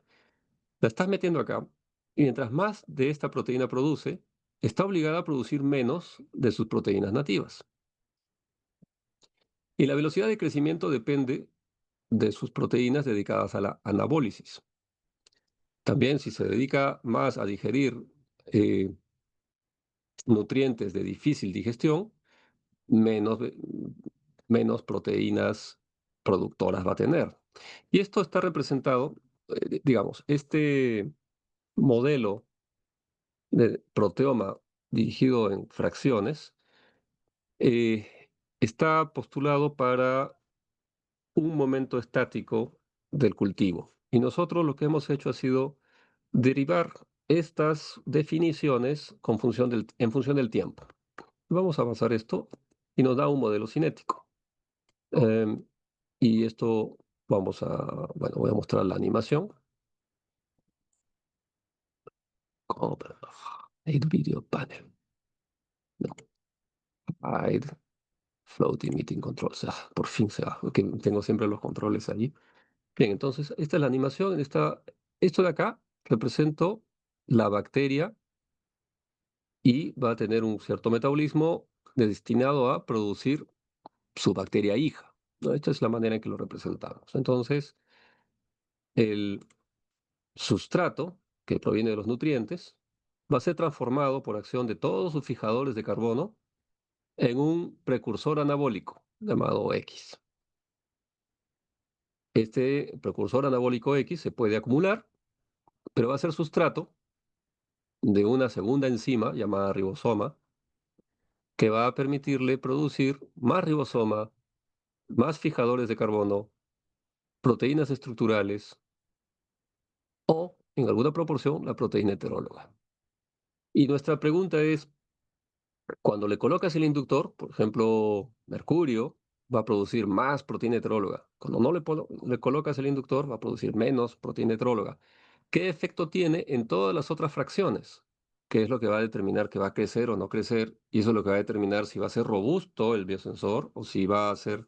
la estás metiendo acá. Y mientras más de esta proteína produce, está obligada a producir menos de sus proteínas nativas. Y la velocidad de crecimiento depende de sus proteínas dedicadas a la anabólisis. También si se dedica más a digerir eh, nutrientes de difícil digestión, menos, menos proteínas productoras va a tener. Y esto está representado, digamos, este modelo de proteoma dirigido en fracciones está postulado para un momento estático del cultivo. Y nosotros lo que hemos hecho ha sido derivar estas definiciones en función del tiempo. Vamos a avanzar esto y nos da un modelo cinético. Em, y esto bueno, voy a mostrar la animación. Cover, hide video panel. No, hide floating meeting controls. Por fin se va, porque tengo siempre los controles allí. Bien, entonces esta es la animación. Esto de acá represento la bacteria y va a tener un cierto metabolismo destinado a producir su bacteria hija, ¿no? Esta es la manera en que lo representamos. Entonces, el sustrato, que proviene de los nutrientes, va a ser transformado por acción de todos sus fijadores de carbono en un precursor anabólico. llamado X. Este precursor anabólico X se puede acumular, pero va a ser sustrato de una segunda enzima llamada ribosoma, que va a permitirle producir más ribosoma, más fijadores de carbono, proteínas estructurales o, en alguna proporción, la proteína heteróloga. Y nuestra pregunta es, cuando le colocas el inductor, por ejemplo, mercurio, va a producir más proteína heteróloga. Cuando no le colocas el inductor, va a producir menos proteína heteróloga. ¿Qué efecto tiene en todas las otras fracciones? ¿Qué es lo que va a determinar que va a crecer o no crecer? Y eso es lo que va a determinar si va a ser robusto el biosensor o si va a ser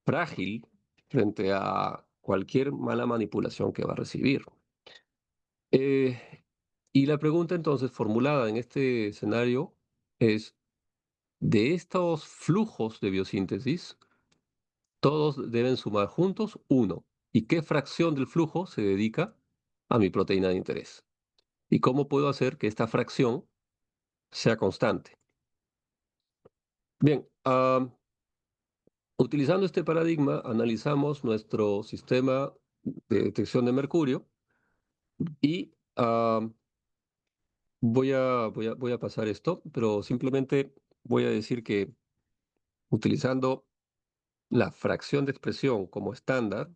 frágil frente a cualquier mala manipulación que va a recibir. Eh, y la pregunta entonces formulada en este escenario es, de estos flujos de biosíntesis, todos deben sumar juntos uno. ¿Y qué fracción del flujo se dedica a mi proteína de interés? ¿Y cómo puedo hacer que esta fracción sea constante? Bien, utilizando este paradigma, analizamos nuestro sistema de detección de mercurio y voy a pasar esto, pero simplemente voy a decir que utilizando la fracción de expresión como estándar,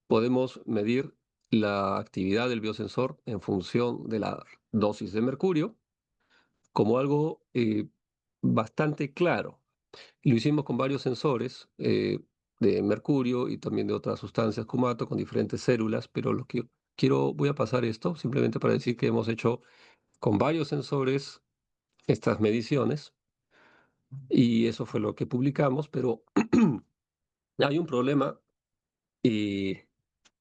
podemos medir la actividad del biosensor en función de la dosis de mercurio como algo bastante claro. Y lo hicimos con varios sensores de mercurio y también de otras sustancias cumato con diferentes células, pero lo que voy a pasar esto simplemente para decir que hemos hecho con varios sensores estas mediciones y eso fue lo que publicamos, pero hay un problema eh,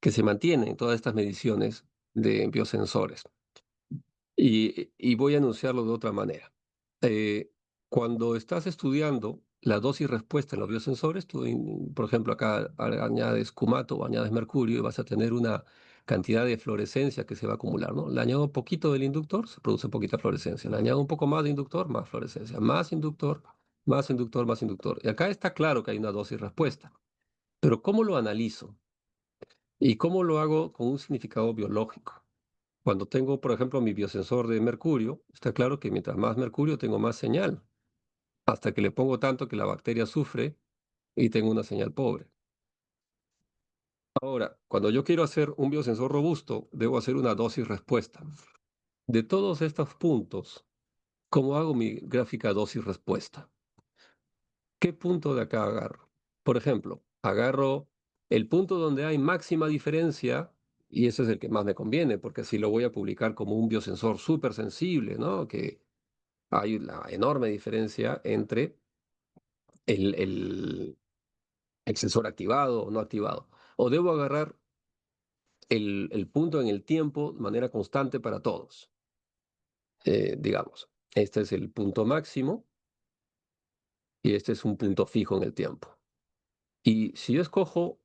que se mantiene en todas estas mediciones de biosensores. Y voy a anunciarlo de otra manera. Eh, Cuando estás estudiando la dosis respuesta en los biosensores, tú, por ejemplo, acá añades cumato o añades mercurio y vas a tener una cantidad de fluorescencia que se va a acumular, ¿no? Le añado poquito del inductor, se produce poquita fluorescencia. Le añado un poco más de inductor, más fluorescencia. Más inductor, más inductor, más inductor. Y acá está claro que hay una dosis respuesta. Pero ¿cómo lo analizo? ¿Y cómo lo hago con un significado biológico? Cuando tengo, por ejemplo, mi biosensor de mercurio, está claro que mientras más mercurio tengo más señal, hasta que le pongo tanto que la bacteria sufre y tengo una señal pobre. Ahora, cuando yo quiero hacer un biosensor robusto, debo hacer una dosis respuesta. De todos estos puntos, ¿cómo hago mi gráfica dosis respuesta? ¿Qué punto de acá agarro? Por ejemplo, agarro el punto donde hay máxima diferencia y ese es el que más me conviene, porque así lo voy a publicar como un biosensor súper sensible, ¿no? Que hay la enorme diferencia entre el, el, el sensor activado o no activado. O debo agarrar el punto en el tiempo de manera constante para todos. Digamos, este es el punto máximo y este es un punto fijo en el tiempo. Y si yo escojo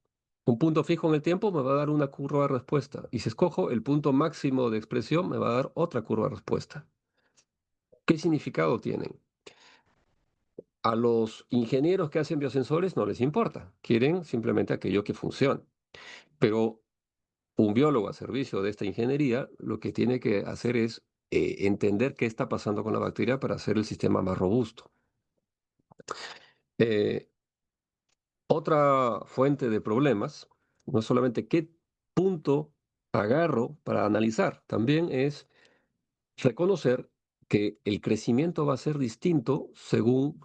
un punto fijo en el tiempo, me va a dar una curva de respuesta. Y si escojo el punto máximo de expresión, me va a dar otra curva de respuesta. ¿Qué significado tienen? A los ingenieros que hacen biosensores no les importa, quieren simplemente aquello que funcione. Pero un biólogo a servicio de esta ingeniería lo que tiene que hacer es entender qué está pasando con la bacteria para hacer el sistema más robusto. Eh, Otra fuente de problemas, no es solamente qué punto agarro para analizar, también es reconocer que el crecimiento va a ser distinto según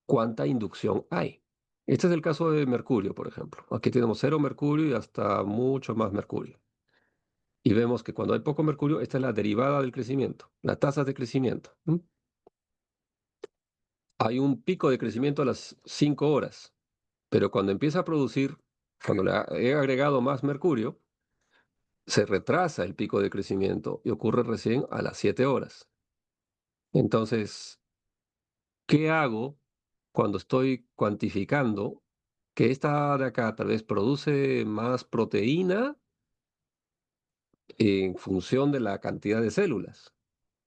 cuánta inducción hay. Este es el caso de mercurio, por ejemplo. Aquí tenemos cero mercurio y hasta mucho más mercurio. Y vemos que cuando hay poco mercurio, esta es la derivada del crecimiento, la tasa de crecimiento. Hay un pico de crecimiento a las 5 horas, pero cuando empieza a producir, cuando le he agregado más mercurio, se retrasa el pico de crecimiento y ocurre recién a las 7 horas. Entonces, ¿qué hago cuando estoy cuantificando que esta de acá tal vez produce más proteína en función de la cantidad de células?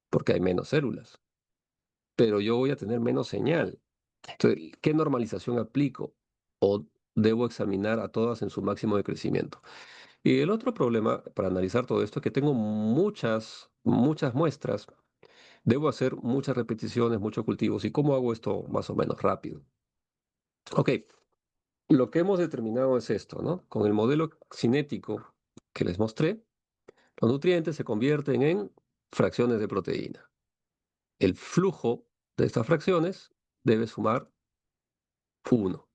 Porque hay menos células, pero yo voy a tener menos señal. Entonces, ¿qué normalización aplico? ¿O debo examinar a todas en su máximo de crecimiento? Y el otro problema para analizar todo esto es que tengo muchas muestras, debo hacer muchas repeticiones, muchos cultivos. ¿Y cómo hago esto más o menos rápido? Ok, lo que hemos determinado es esto, ¿no? Con el modelo cinético que les mostré, los nutrientes se convierten en fracciones de proteína. El flujo de estas fracciones debe sumar 1.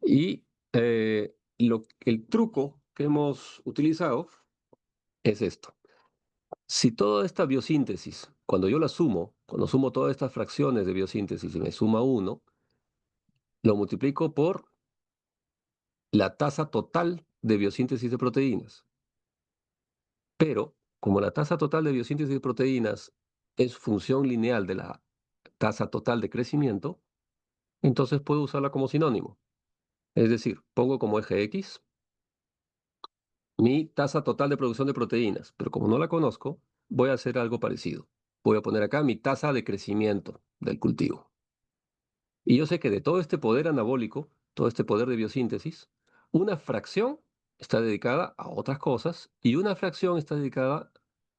Y el truco que hemos utilizado es esto. Si toda esta biosíntesis, cuando yo la sumo, cuando sumo todas estas fracciones de biosíntesis y me suma 1, lo multiplico por la tasa total de biosíntesis de proteínas. Pero, como la tasa total de biosíntesis de proteínas es función lineal de la tasa total de crecimiento, entonces puedo usarla como sinónimo. Es decir, pongo como eje X mi tasa total de producción de proteínas, pero como no la conozco, voy a hacer algo parecido. Voy a poner acá mi tasa de crecimiento del cultivo. Y yo sé que de todo este poder anabólico, todo este poder de biosíntesis, una fracción está dedicada a otras cosas y una fracción está dedicada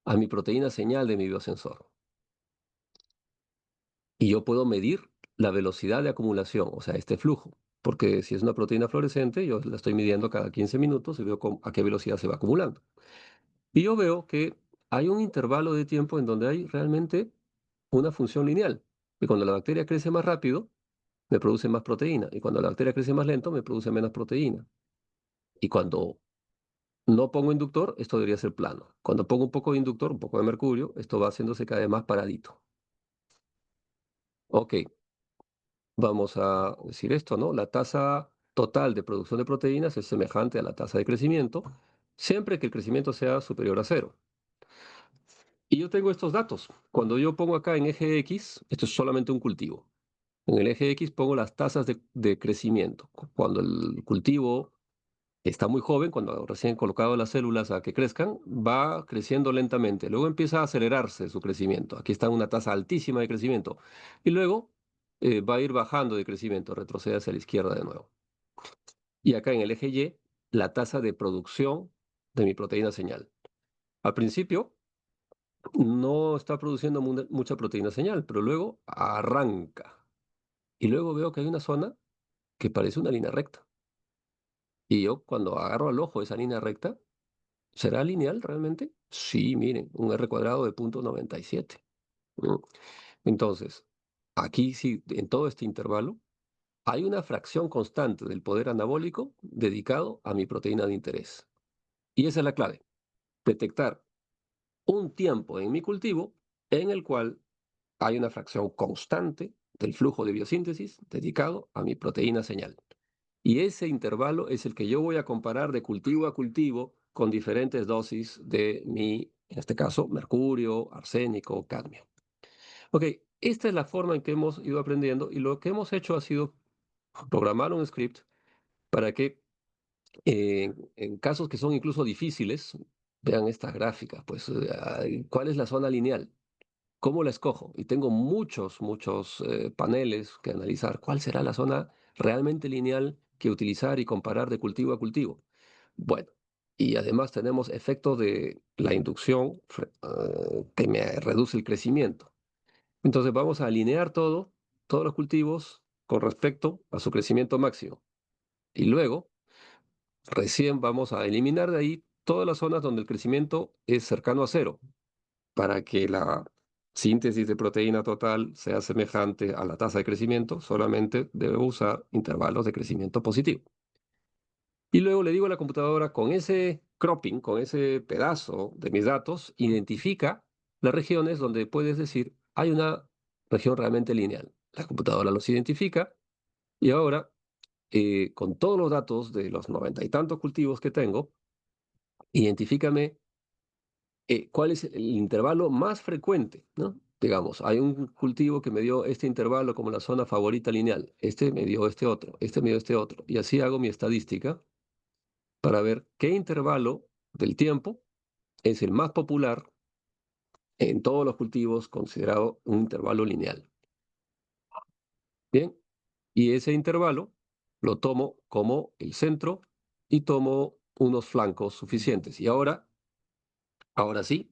a mi proteína señal de mi biosensor. Y yo puedo medir la velocidad de acumulación, o sea, este flujo. Porque si es una proteína fluorescente, yo la estoy midiendo cada 15 minutos y veo a qué velocidad se va acumulando. Y yo veo que hay un intervalo de tiempo en donde hay realmente una función lineal. Y cuando la bacteria crece más rápido, me produce más proteína. Y cuando la bacteria crece más lento, me produce menos proteína. Y cuando no pongo inductor, esto debería ser plano. Cuando pongo un poco de inductor, un poco de mercurio, esto va haciéndose cada vez más paradito. Ok, vamos a decir esto, ¿no? La tasa total de producción de proteínas es semejante a la tasa de crecimiento, siempre que el crecimiento sea superior a 0. Y yo tengo estos datos. Cuando yo pongo acá en eje X, esto es solamente un cultivo. En el eje X pongo las tasas de crecimiento. Cuando el cultivo está muy joven, cuando recién colocado las células a que crezcan, va creciendo lentamente. Luego empieza a acelerarse su crecimiento. Aquí está una tasa altísima de crecimiento. Y luego va a ir bajando de crecimiento, retrocede hacia la izquierda de nuevo. Y acá en el eje Y, la tasa de producción de mi proteína señal. Al principio no está produciendo mucha proteína señal, pero luego arranca. Y luego veo que hay una zona que parece una línea recta. Y yo cuando agarro al ojo esa línea recta, ¿será lineal realmente? Sí, miren, un R cuadrado de 0,97. Mm. Entonces, aquí sí, en todo este intervalo, hay una fracción constante del poder anabólico dedicado a mi proteína de interés. Y esa es la clave, detectar un tiempo en mi cultivo en el cual hay una fracción constante del flujo de biosíntesis dedicado a mi proteína señal. Y ese intervalo es el que yo voy a comparar de cultivo a cultivo con diferentes dosis de mi, en este caso, mercurio, arsénico, cadmio. Ok, esta es la forma en que hemos ido aprendiendo y lo que hemos hecho ha sido programar un script para que en casos que son incluso difíciles, vean estas gráficas, pues, ¿cuál es la zona lineal? ¿Cómo la escojo? Y tengo muchos paneles que analizar. ¿Cuál será la zona realmente lineal que utilizar y comparar de cultivo a cultivo? Bueno, y además tenemos efecto de la inducción que me reduce el crecimiento. Entonces vamos a alinear todos los cultivos con respecto a su crecimiento máximo. Y luego, recién vamos a eliminar de ahí todas las zonas donde el crecimiento es cercano a 0 para que la síntesis de proteína total sea semejante a la tasa de crecimiento, solamente debo usar intervalos de crecimiento positivo. Y luego le digo a la computadora, con ese cropping, con ese pedazo de mis datos, identifica las regiones donde puedes decir, hay una región realmente lineal. La computadora los identifica y ahora, con todos los datos de los 90 y tantos cultivos que tengo, identifícame cuál es el intervalo más frecuente, ¿no? Digamos, hay un cultivo que me dio este intervalo como la zona favorita lineal, este me dio este me dio este otro, y así hago mi estadística para ver qué intervalo del tiempo es el más popular en todos los cultivos considerado un intervalo lineal. Bien, y ese intervalo lo tomo como el centro y tomo unos flancos suficientes. Y ahora sí,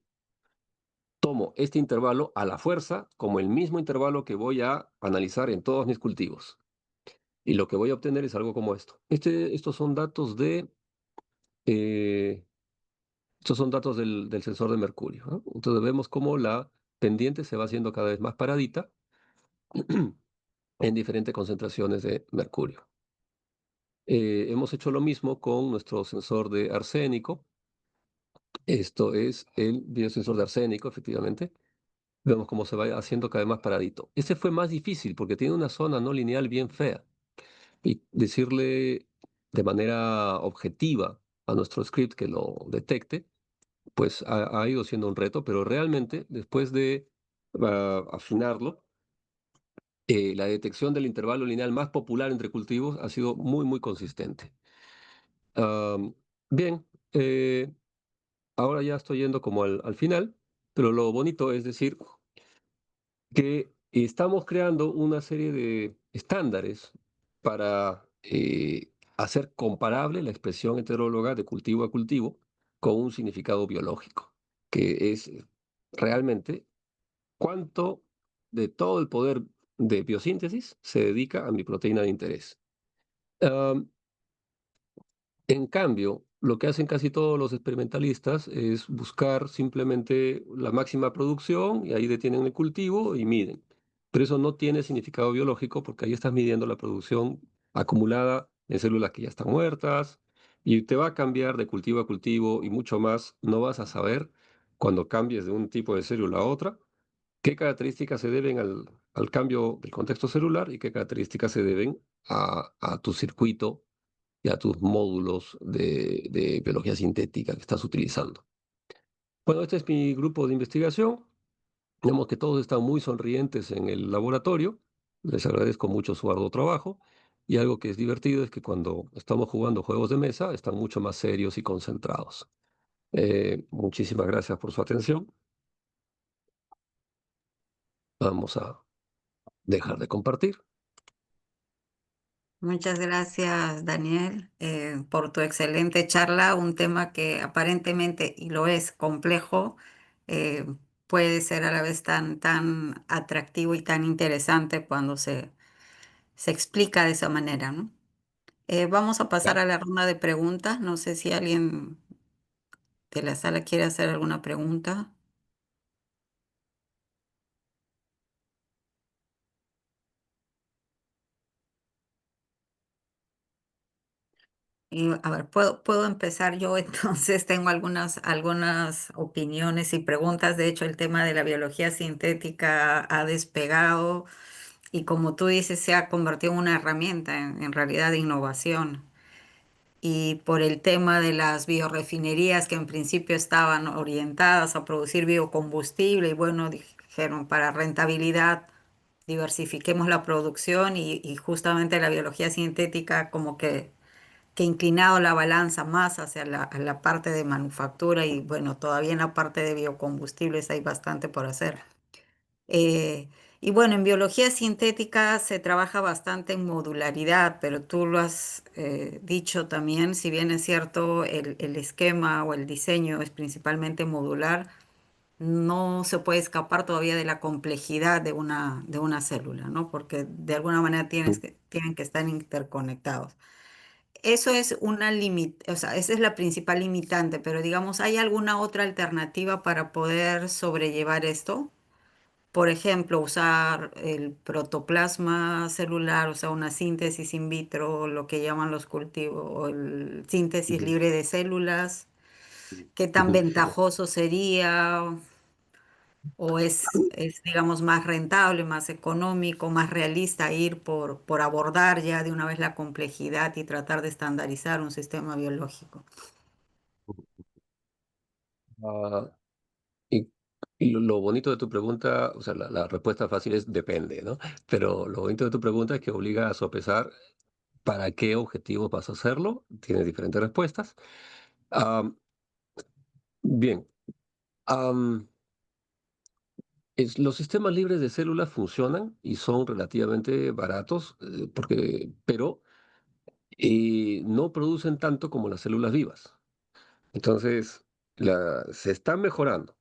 tomo este intervalo a la fuerza como el mismo intervalo que voy a analizar en todos mis cultivos. Y lo que voy a obtener es algo como esto. Estos son datos eh, estos son datos del sensor de mercurio, ¿no? Entonces vemos cómo la pendiente se va haciendo cada vez más paradita en diferentes concentraciones de mercurio. Hemos hecho lo mismo con nuestro sensor de arsénico. Esto es el biosensor de arsénico, efectivamente. Vemos cómo se va haciendo cada vez más paradito. Este fue más difícil porque tiene una zona no lineal bien fea. Y decirle de manera objetiva a nuestro script que lo detecte, pues ha ido siendo un reto, pero realmente después de afinarlo, la detección del intervalo lineal más popular entre cultivos ha sido muy, muy consistente. Am, bien, eh, ahora ya estoy yendo como al final, pero lo bonito es decir que estamos creando una serie de estándares para hacer comparable la expresión heteróloga de cultivo a cultivo con un significado biológico, que es realmente cuánto de todo el poder de biosíntesis se dedica a mi proteína de interés. En cambio, lo que hacen casi todos los experimentalistas es buscar simplemente la máxima producción y ahí detienen el cultivo y miden. Pero eso no tiene significado biológico porque ahí estás midiendo la producción acumulada en células que ya están muertas y te va a cambiar de cultivo a cultivo y mucho más. No vas a saber cuando cambies de un tipo de célula a otra qué características se deben al cambio del contexto celular y qué características se deben a tu circuito y a tus módulos de biología sintética que estás utilizando. Bueno, este es mi grupo de investigación. Vemos que todos están muy sonrientes en el laboratorio. Les agradezco mucho su arduo trabajo. Y algo que es divertido es que cuando estamos jugando juegos de mesa, están mucho más serios y concentrados. Muchísimas gracias por su atención. Vamos a dejar de compartir. Muchas gracias, Daniel, por tu excelente charla. Un tema que aparentemente, y lo es, complejo, eh, puede ser a la vez tan atractivo y tan interesante cuando se explica de esa manera, ¿no? Vamos a pasar Ya. a la ronda de preguntas. No sé si alguien de la sala quiere hacer alguna pregunta. Y, a ver, puedo empezar yo, entonces tengo algunas opiniones y preguntas. De hecho, el tema de la biología sintética ha despegado y como tú dices, se ha convertido en una herramienta en realidad de innovación. Y por el tema de las biorefinerías que en principio estaban orientadas a producir biocombustible y bueno, dijeron para rentabilidad diversifiquemos la producción y justamente la biología sintética como que inclinado la balanza más hacia a la parte de manufactura y bueno, todavía en la parte de biocombustibles hay bastante por hacer. Eh, y bueno, en biología sintética se trabaja bastante en modularidad, pero tú lo has dicho también, si bien es cierto, el esquema o el diseño es principalmente modular, no se puede escapar todavía de la complejidad de una célula, ¿no? Porque de alguna manera tienen que estar interconectados. Eso es o sea, esa es la principal limitante, pero digamos, ¿hay alguna otra alternativa para poder sobrellevar esto? Por ejemplo, usar el protoplasma celular, o sea, una síntesis in vitro, lo que llaman los cultivos, o el síntesis Ujú, libre de células. ¿Qué tan ujú. ventajoso sería? ¿O digamos, más rentable, más económico, más realista ir por abordar ya de una vez la complejidad y tratar de estandarizar un sistema biológico? Ah, y y lo bonito de tu pregunta, o sea, la respuesta fácil es depende, ¿no? Pero lo bonito de tu pregunta es que obliga a sopesar para qué objetivos vas a hacerlo. Tienes diferentes respuestas. Am, bien, am, Los sistemas libres de células funcionan y son relativamente baratos, pero no producen tanto como las células vivas. Entonces, se están mejorando,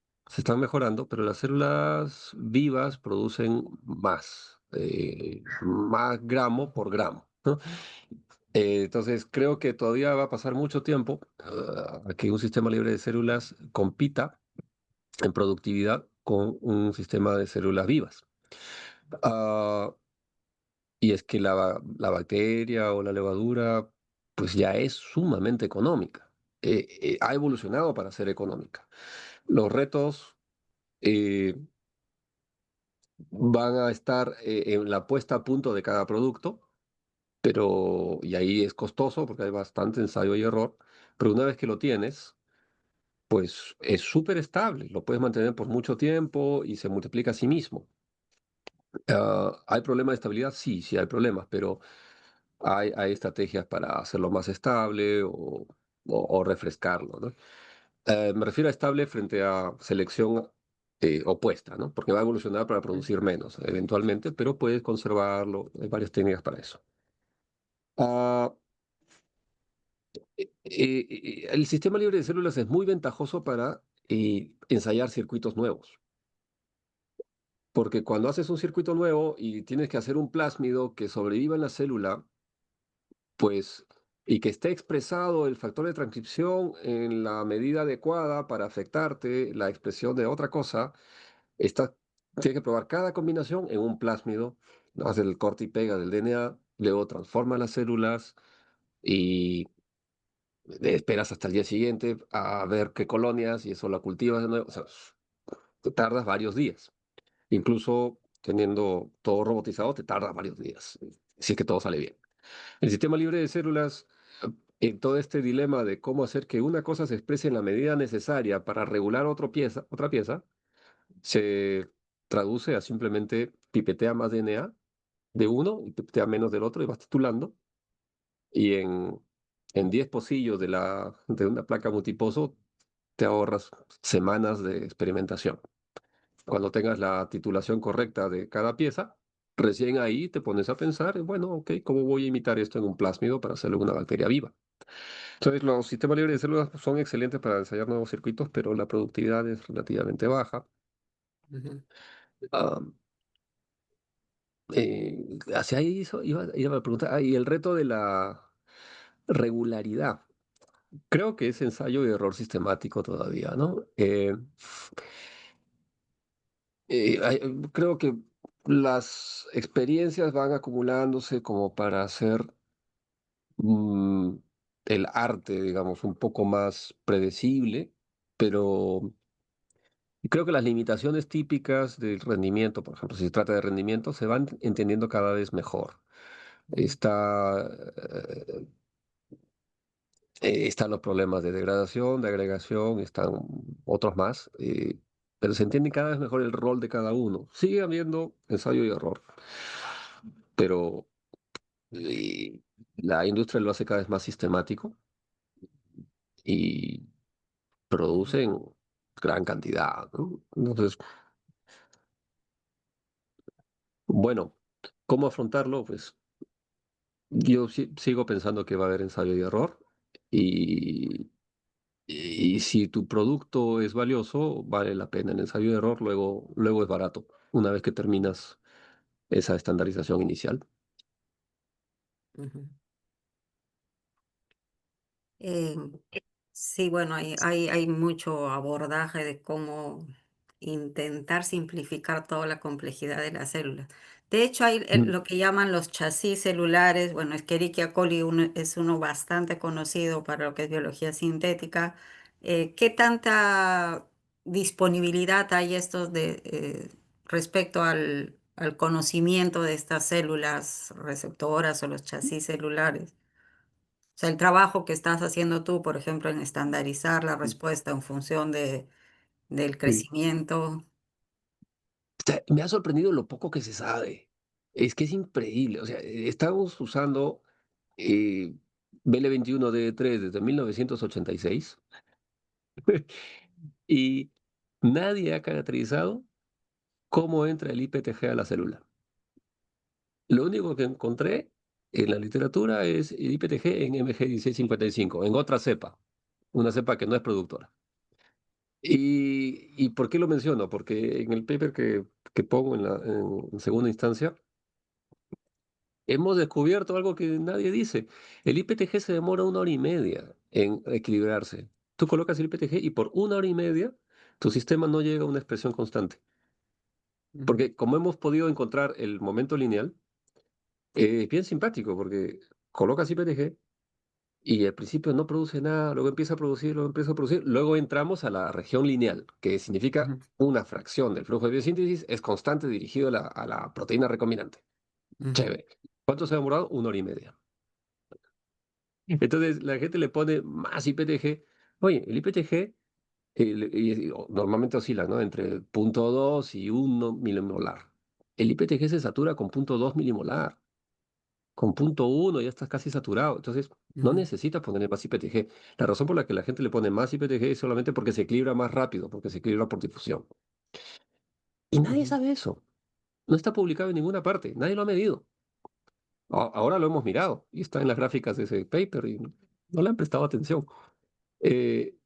pero las células vivas producen más gramo por gramo, ¿no? Entonces, creo que todavía va a pasar mucho tiempo a que un sistema libre de células compita en productividad con un sistema de células vivas. Ah, y es que la bacteria o la levadura, pues ya es sumamente económica. Ha evolucionado para ser económica. Los retos eh, van a estar en la puesta a punto de cada producto, y ahí es costoso porque hay bastante ensayo y error, pero una vez que lo tienes, pues es súper estable, lo puedes mantener por mucho tiempo y se multiplica a sí mismo. ¿Hay problemas de estabilidad? Sí, sí hay problemas, pero hay estrategias para hacerlo más estable o refrescarlo, ¿no? Me refiero a estable frente a selección opuesta, ¿no? Porque va a evolucionar para producir menos eventualmente, pero puedes conservarlo. Hay varias técnicas para eso. Ah, el sistema libre de células es muy ventajoso para ensayar circuitos nuevos. Porque cuando haces un circuito nuevo y tienes que hacer un plásmido que sobreviva en la célula, pues, y que esté expresado el factor de transcripción en la medida adecuada para afectarte la expresión de otra cosa, tienes que probar cada combinación en un plásmido, ¿no? Hacer el corte y pega del DNA, luego transforma las células y esperas hasta el día siguiente a ver qué colonias y eso la cultivas de nuevo. O sea, te tardas varios días. Incluso teniendo todo robotizado, te tarda varios días, si es que todo sale bien. El sistema libre de células, en todo este dilema de cómo hacer que una cosa se exprese en la medida necesaria para regular otra pieza, se traduce a simplemente pipetea más DNA de uno y pipetea menos del otro y vas titulando. Y en 10 pocillos de una placa multiposo te ahorras semanas de experimentación. Cuando tengas la titulación correcta de cada pieza, recién ahí te pones a pensar, bueno, ok, ¿cómo voy a imitar esto en un plásmido para hacerlo en una bacteria viva? Entonces, los sistemas libres de células son excelentes para ensayar nuevos circuitos, pero la productividad es relativamente baja. Ujú. Ah, Hacia ahí iba a preguntar, y el reto de la regularidad. Creo que es ensayo y error sistemático todavía, ¿no? Creo que las experiencias van acumulándose como para hacer mm, el arte, digamos, un poco más predecible, pero creo que las limitaciones típicas del rendimiento, por ejemplo, si se trata de rendimiento, se van entendiendo cada vez mejor. Está, están los problemas de degradación, de agregación, están otros más, pero se entiende cada vez mejor el rol de cada uno. Sigue habiendo ensayo y error, pero la industria lo hace cada vez más sistemático y producen gran cantidad, ¿no? Entonces, bueno, ¿cómo afrontarlo? Pues yo sigo pensando que va a haber ensayo y error y, y si tu producto es valioso, vale la pena el ensayo y error, luego es barato, una vez que terminas esa estandarización inicial. Ujú. Eh, sí, bueno, hay mucho abordaje de cómo intentar simplificar toda la complejidad de las células. De hecho, hay Mm. lo que llaman los chasis celulares. Bueno, Escherichia coli es uno bastante conocido para lo que es biología sintética. ¿Qué tanta disponibilidad hay respecto al conocimiento de estas células receptoras o los chasis celulares? O sea, el trabajo que estás haciendo tú, por ejemplo, en estandarizar la respuesta en función del Sí. crecimiento. O sea, me ha sorprendido lo poco que se sabe. Es que es increíble. O sea, estamos usando BL21D3 desde 1986 y nadie ha caracterizado cómo entra el IPTG a la célula. Lo único que encontré en la literatura es el IPTG en MG1655, en otra cepa, una cepa que no es productora. ¿Y por qué lo menciono? Porque en el paper que pongo en segunda instancia, hemos descubierto algo que nadie dice. El IPTG se demora 1 hora y media en equilibrarse. Tú colocas el IPTG y por 1 hora y media tu sistema no llega a una expresión constante. Ujú, Porque como hemos podido encontrar el momento lineal, es bien simpático porque colocas IPTG y al principio no produce nada, luego empieza a producir, luego empieza a producir, luego entramos a la región lineal, que significa ujú, una fracción del flujo de biosíntesis es constante dirigido a la proteína recombinante. ujú, Chévere. ¿Cuánto se ha demorado? 1 hora y media. Entonces la gente le pone más IPTG. Oye, el IPTG normalmente oscila, ¿no? Entre 0,2 y 1 milimolar. El IPTG se satura con 0,2 milimolar. Con 0,1 ya estás casi saturado. Entonces, no ujú, necesitas ponerle más IPTG. La razón por la que la gente le pone más IPTG es solamente porque se equilibra más rápido, porque se equilibra por difusión. Y nadie ujú. sabe eso. No está publicado en ninguna parte. Nadie lo ha medido. Ahora lo hemos mirado y está en las gráficas de ese paper y no le han prestado atención. Eh,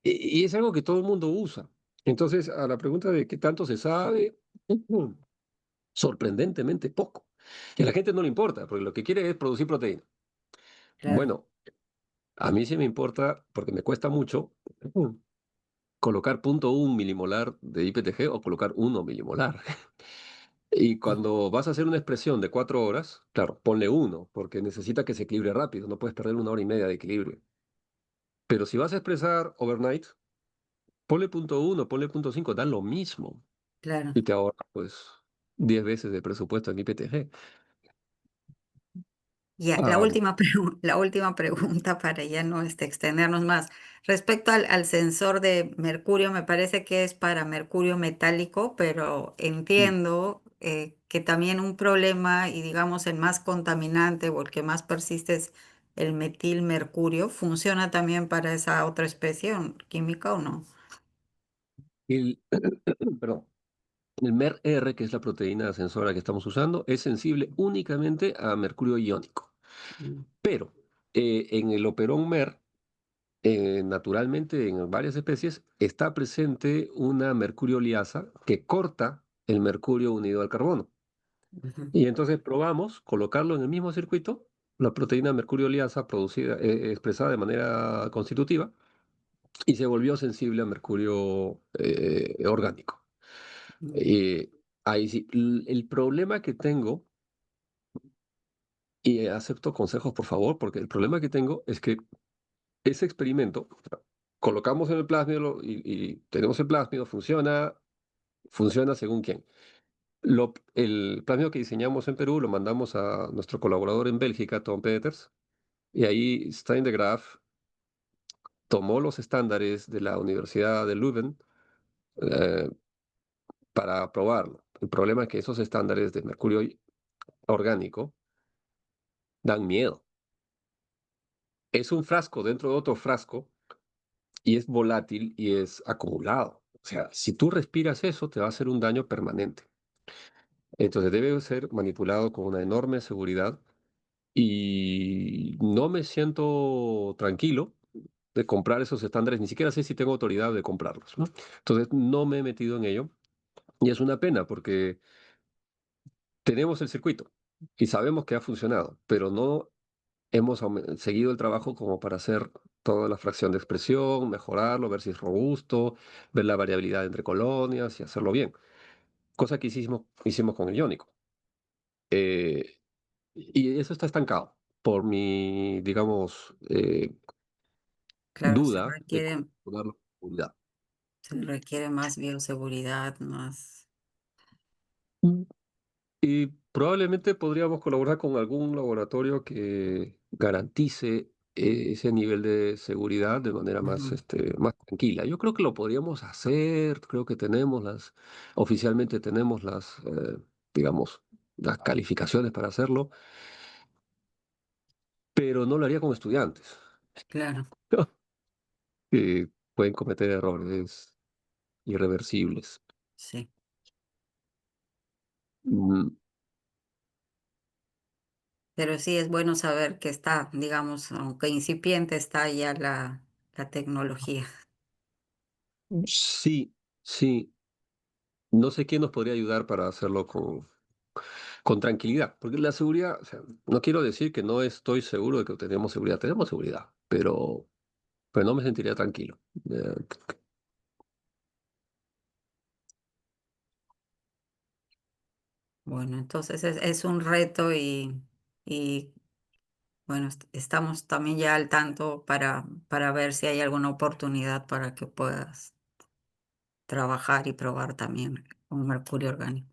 y es algo que todo el mundo usa. Entonces, a la pregunta de qué tanto se sabe, sorprendentemente poco. Y a la gente no le importa, porque lo que quiere es producir proteína. Claro. Bueno, a mí sí me importa, porque me cuesta mucho, colocar 0,1 milimolar de IPTG o colocar 1 milimolar. Y Ujú, cuando vas a hacer una expresión de 4 horas, claro, ponle 1, porque necesita que se equilibre rápido, no puedes perder 1 hora y media de equilibrio. Pero si vas a expresar overnight, ponle 0,1, ponle 0,5, dan lo mismo. claro. Y te ahorra, pues, 10 veces de presupuesto en IPTG. Ya, Ah, la última pregunta para ya no extendernos más. Respecto al sensor de mercurio, me parece que es para mercurio metálico, pero mm. entiendo que también un problema y digamos el más contaminante o el que más persiste es el metilmercurio. ¿Funciona también para esa otra especie química o no? el, perdón, el MER-R, que es la proteína sensora que estamos usando, es sensible únicamente a mercurio iónico. Mm, Pero en el operón MER, naturalmente en varias especies, está presente una mercurio liasa que corta el mercurio unido al carbono. ujú, Y entonces probamos colocarlo en el mismo circuito, la proteína mercurio liasa producida, expresada de manera constitutiva, y se volvió sensible a mercurio orgánico. mm, Eh, Ahí sí, el problema que tengo, y acepto consejos por favor, porque el problema que tengo es que ese experimento, colocamos en el plásmido y tenemos el plásmido, funciona según quién. El plásmido que diseñamos en Perú lo mandamos a nuestro colaborador en Bélgica, Tom Peters, y ahí Stein de Graaf tomó los estándares de la Universidad de Leuven eh, para probarlo. El problema es que esos estándares de mercurio orgánico dan miedo. Es un frasco dentro de otro frasco y es volátil y es acumulado. O sea, si tú respiras eso, te va a hacer un daño permanente. Entonces debe ser manipulado con una enorme seguridad y no me siento tranquilo de comprar esos estándares, ni siquiera sé si tengo autoridad de comprarlos, ¿no? Entonces no me he metido en ello y es una pena porque tenemos el circuito y sabemos que ha funcionado, pero no hemos seguido el trabajo como para hacer toda la fracción de expresión, mejorarlo, ver si es robusto, ver la variabilidad entre colonias y hacerlo bien. Cosa que hicimos con el iónico. Eh, y eso está estancado por mi, digamos, claro, duda de cómo darlo con seguridad. se requiere más bioseguridad, más... Mm. Y probablemente podríamos colaborar con algún laboratorio que garantice ese nivel de seguridad de manera más, Ujú, más tranquila. Yo creo que lo podríamos hacer, creo que oficialmente tenemos digamos, las calificaciones para hacerlo, pero no lo haría con estudiantes, claro, que pueden cometer errores irreversibles. sí. Mm, Pero sí es bueno saber que está, digamos, aunque incipiente, está ya la tecnología. sí, sí. No sé quién nos podría ayudar para hacerlo con tranquilidad, porque la seguridad, o sea, no quiero decir que no estoy seguro de que tenemos seguridad, pero no me sentiría tranquilo. Eh, Bueno, entonces es un reto y bueno, estamos también ya al tanto para ver si hay alguna oportunidad para que puedas trabajar y probar también con mercurio orgánico.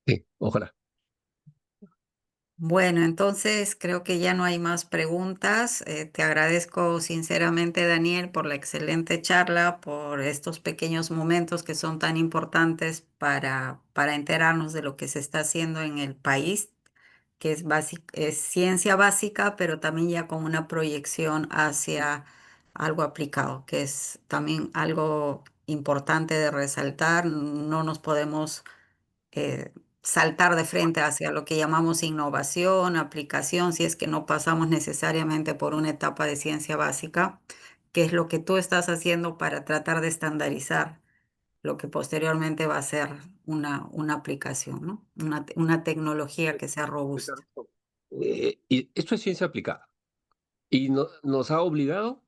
sí, ojalá. Bueno, entonces creo que ya no hay más preguntas. Te agradezco sinceramente, Daniel, por la excelente charla, por estos pequeños momentos que son tan importantes para enterarnos de lo que se está haciendo en el país, que es ciencia básica, pero también ya con una proyección hacia algo aplicado, que es también algo importante de resaltar. No nos podemos eh, saltar de frente hacia lo que llamamos innovación, aplicación, si es que no pasamos necesariamente por una etapa de ciencia básica, que es lo que tú estás haciendo para tratar de estandarizar lo que posteriormente va a ser una aplicación, ¿no? Una tecnología que sea robusta. Ricardo, y esto es ciencia aplicada y nos ha obligado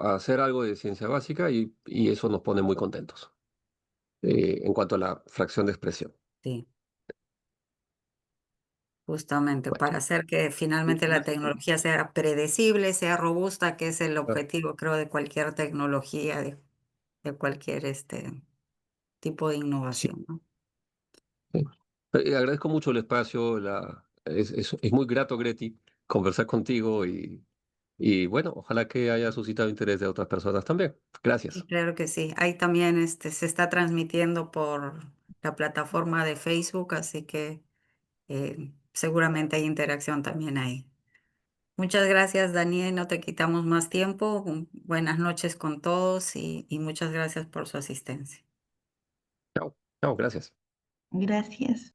a hacer algo de ciencia básica y eso nos pone muy contentos en cuanto a la fracción de expresión. Sí, justamente Bueno, para hacer que finalmente la gracias. tecnología sea predecible, sea robusta, que es el Ah, objetivo, creo, de cualquier tecnología, de cualquier tipo de sí, innovación, ¿no? sí. Agradezco mucho el espacio, es muy grato, Greti, conversar contigo y bueno, ojalá que haya suscitado interés de otras personas también. Y Gracias. claro que sí. Ahí también se está transmitiendo por la plataforma de Facebook, así que seguramente hay interacción también ahí. Muchas gracias, Daniel. No te quitamos más tiempo. Buenas noches con todos y muchas gracias por su asistencia. Chao, chao, gracias. Gracias.